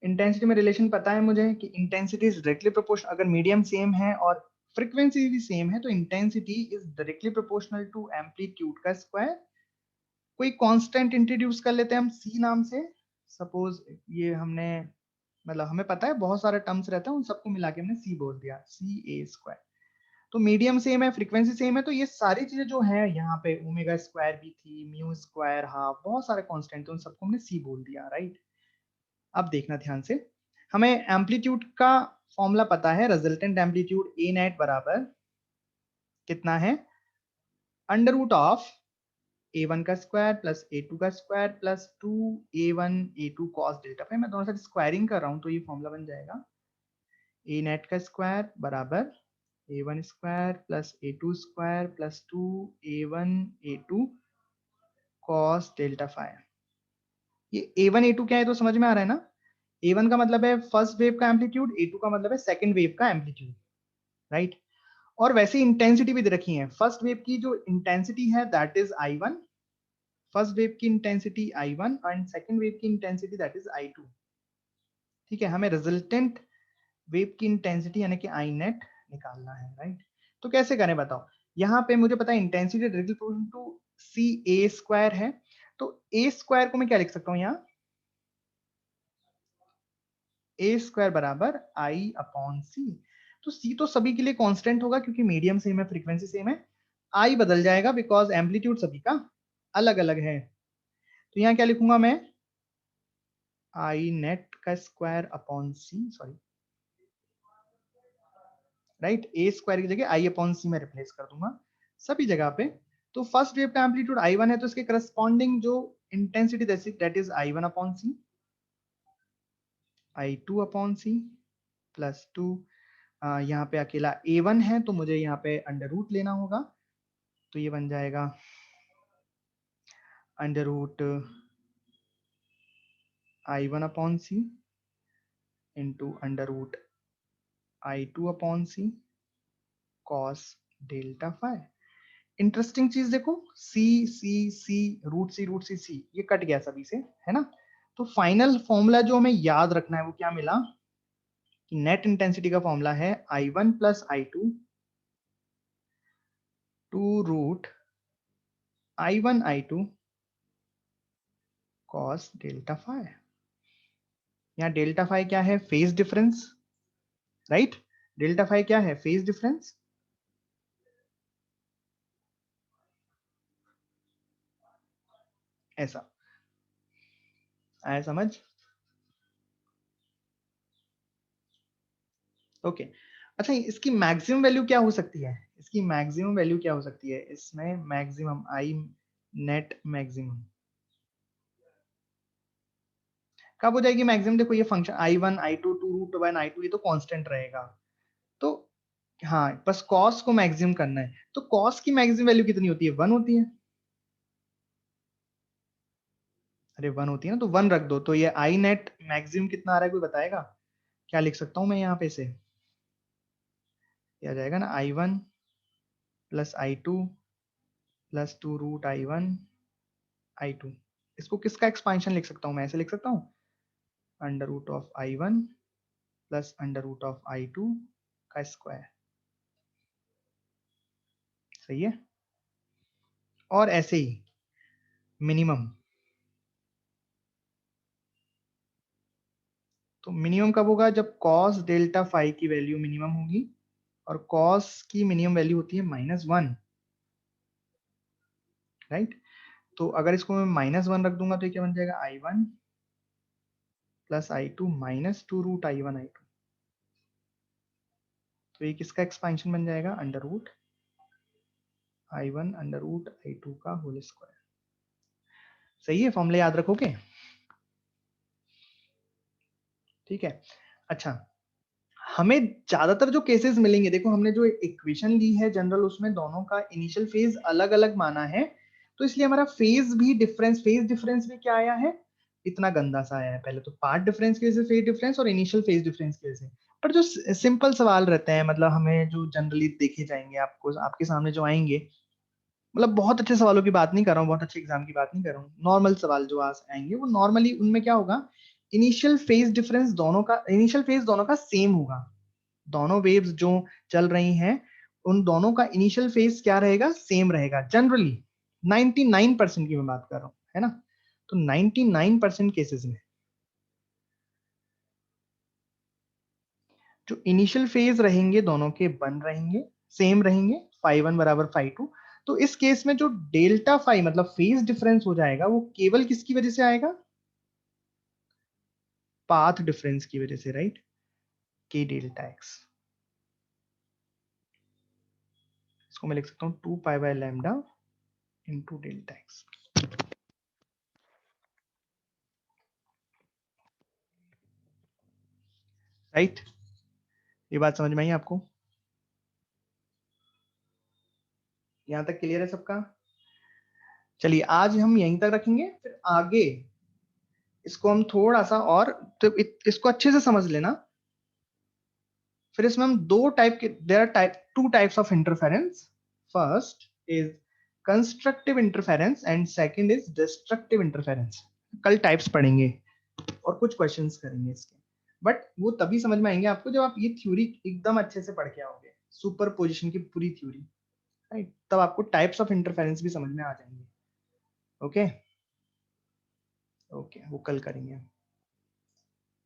इंटेंसिटी में रिलेशन पता है मुझे कि इंटेंसिटी इज डायरेक्टली प्रोपोर्शनल, अगर मीडियम सेम है और फ्रीक्वेंसी भी सेम है तो intensity is directly proportional to amplitude का स्क्वायर। कोई कांस्टेंट इंट्रोड्यूस कर लेते हैं हम C नाम से। सपोज ये हमने, मतलब हमें पता है बहुत सारे टर्म्स रहते हैं, उन सबको मिला के हमने C बोल दिया, CA²। तो मीडियम सेम है, फ्रीक्वेंसी सेम है, तो ये सारी चीजें जो है यहाँ पे ओमेगा स्क्वायर भी थी, म्यू स्क्वायर, हाफ, बहुत सारे कांस्टेंट थे, उन सबको हमने C बोल दिया, राइट। अब देखना ध्यान से, हमें एम्पलीट्यूड का फॉर्मूला पता है, रिजल्टेंट एम्पलीट्यूड A नेट बराबर कितना है, अंडर रूट ऑफ A1 का स्क्वायर प्लस A2 का square plus 2A1 A2 cos delta phi. मैं दोनों साइड स्क्वायरिंग कर रहा हूं तो ये फॉर्मूला बन जाएगा A नेट का स्क्वायर बराबर A1 square plus A2 square plus 2A1 A2 cos delta phi. ये A1 A2 क्या है तो समझ में आ रहा है ना। A1 का मतलब है फर्स्ट वेव का एम्पलीट्यूड, A2 का मतलब है सेकंड वेव का एम्पलीट्यूड, राइट। और वैसे इंटेंसिटी भी दे रखी है, फर्स्ट वेव की जो इंटेंसिटी है that is I1, first wave की intensity I1 and second wave की इंटेंसिटी दैट इज I2। ठीक है, हमें रिजल्टेंट वेव की इंटेंसिटी यानी कि I नेट निकालना है, राइट। तो कैसे करें बताओ। यहाँ पे मुझे पता है intensity directly proportional to CA² है, तो A² को मैं क्या लिख सकता हूँ यहाँ, A² बराबर I/C। तो C तो सभी के लिए कांस्टेंट होगा क्योंकि मीडियम सेम है, फ्रीक्वेंसी सेम है। I बदल जाएगा बिकॉज एम्पलीट्यूड सभी का अलग अलग है। तो यहाँ क्या लिखूंगा मैं, I नेट का square upon C, sorry, right. A² की जगह I/C में रिप्लेस कर दूंगा सभी जगह पे। तो फर्स्ट वेव का एम्पलीट्यूड I1 है तो इसके करस्पॉन्डिंग जो intensity that is I1/C, I2/C plus 2, यहाँ पे अकेला A1 है तो मुझे यहाँ पे अंडर रूट लेना होगा, तो ये बन जाएगा under root I1/C into under root I2/C cos delta phi. Interesting चीज देखो, C C C root C ये कट गया सभी से, है ना। तो फाइनल फॉर्मूला जो हमें याद रखना है वो क्या मिला, कि नेट इंटेंसिटी का फॉर्मूला है I1 plus I2 two root I1 I2 cos delta phi. यहाँ डेल्टा फाई क्या है, phase difference, right. Delta phi क्या है, फेज डिफरेंस। ऐसा आया समझ। ओके, अच्छा इसकी मैक्सिमम वैल्यू क्या हो सकती है, इसकी मैक्सिमम वैल्यू क्या हो सकती है, इसमें मैक्सिमम I नेट मैक्सिमम कब हो जाएगी मैक्सिमम। देखो ये function I1 I2 2 root 1 I2 ये तो कांस्टेंट रहेगा, तो हाँ, बस कॉस को मैक्सिमम करना है। तो कॉस की मैक्सिमम वैल्यू कितनी होती है? 1 होती है। अरे 1 होती है ना, तो 1 रख दो। तो ये आई नेट मैक्सिमम कितना आ रहा है, कोई बताएगा? क्या लिख सकता हूँ मैं यहाँ पे से? ये आ जाएगा ना I1 plus I2 plus 2 root I1 I2। इसको किसका एक्सपांशन लिख सकता हूँ मैं? ऐसे लिख सकता हूँ, under root of I1 plus under root of I2 का स्क्वायर। सही है। और ऐसे ही मिनिमम, तो मिनिमम कब होगा? जब कॉस डेल्टा फाई की वैल्यू मिनिमम होगी, और कॉस की मिनिमम वैल्यू होती है -1, राइट। तो अगर इसको मैं -1 रख दूंगा तो ये क्या बन जाएगा? I1 plus I2 minus 2 root I1 I2। तो ये किसका एक्सपांशन बन जाएगा? Under root I1 under root I2 का होल स्क्वायर। सही है, फॉर्मूला याद रखोगे? ठीक है। अच्छा, हमें ज्यादातर जो केसेस मिलेंगे, देखो हमने जो इक्वेशन ली है जनरल, उसमें दोनों का इनिशियल फेज अलग अलग माना है, तो इसलिए हमारा फेज डिफरेंस भी क्या आया है? इतना गंदा सा आया है। पहले तो पार्ट डिफरेंस की वजह से फेज डिफरेंस, और इनिशियल फेज डिफरेंस की वजह से। पर जो सिंपल सवाल रहते हैं, मतलब हमें जो जनरली देखे जाएंगे, आपको आपके सामने जो आएंगे, मतलब बहुत अच्छे सवालों की बात नहीं कर रहा हूँ, बहुत अच्छे एग्जाम की बात नहीं कर रहा हूँ, नॉर्मल सवाल जो आज आएंगे, वो नॉर्मली उनमें क्या होगा? इनिशियल फेज डिफरेंस दोनों का, इनिशियल फेज दोनों का सेम होगा। दोनों वेव्स जो चल रही हैं, उन दोनों का इनिशियल फेज क्या रहेगा? सेम रहेगा जनरली। 99% की मैं बात कर रहा हूँ, है ना। तो 99% केसेस में जो इनिशियल फेज रहेंगे दोनों के बन रहेंगे, सेम रहेंगे, φ1 बराबर φ2। तो इस केस में जो डेल्टा फाई मतलब फेज डिफरेंस हो जाएगा, वो केवल किसकी वजह से आएगा? पाथ डिफरेंस की वजह से, राइट। के डेल्टा एक्स। इसको मैं लिख सकता हूँ 2 पाई by lambda into delta x. Right, ये बात समझ में आई आपको? यहां तक क्लियर है सबका? चलिए आज हम यहीं तक रखेंगे, फिर आगे इसको हम थोड़ा सा और, तो इसको अच्छे से समझ लेना। फिर इसमें हम दो टाइप के, there are two types of interference. First is constructive interference and second is destructive interference. कल टाइप्स पढ़ेंगे और कुछ क्वेश्चंस करेंगे इसके, बट वो तभी समझ में आएंगे आपको जब आप ये थ्योरी एकदम अच्छे से पढ़ के आओगे, सुपर पोजिशन की पूरी थ्योरी, राइट। तब आपको टाइप्स ऑफ इंटरफेरेंस भी समझ में आ जाएंगे। ओके, ओके, वो कल करेंगे।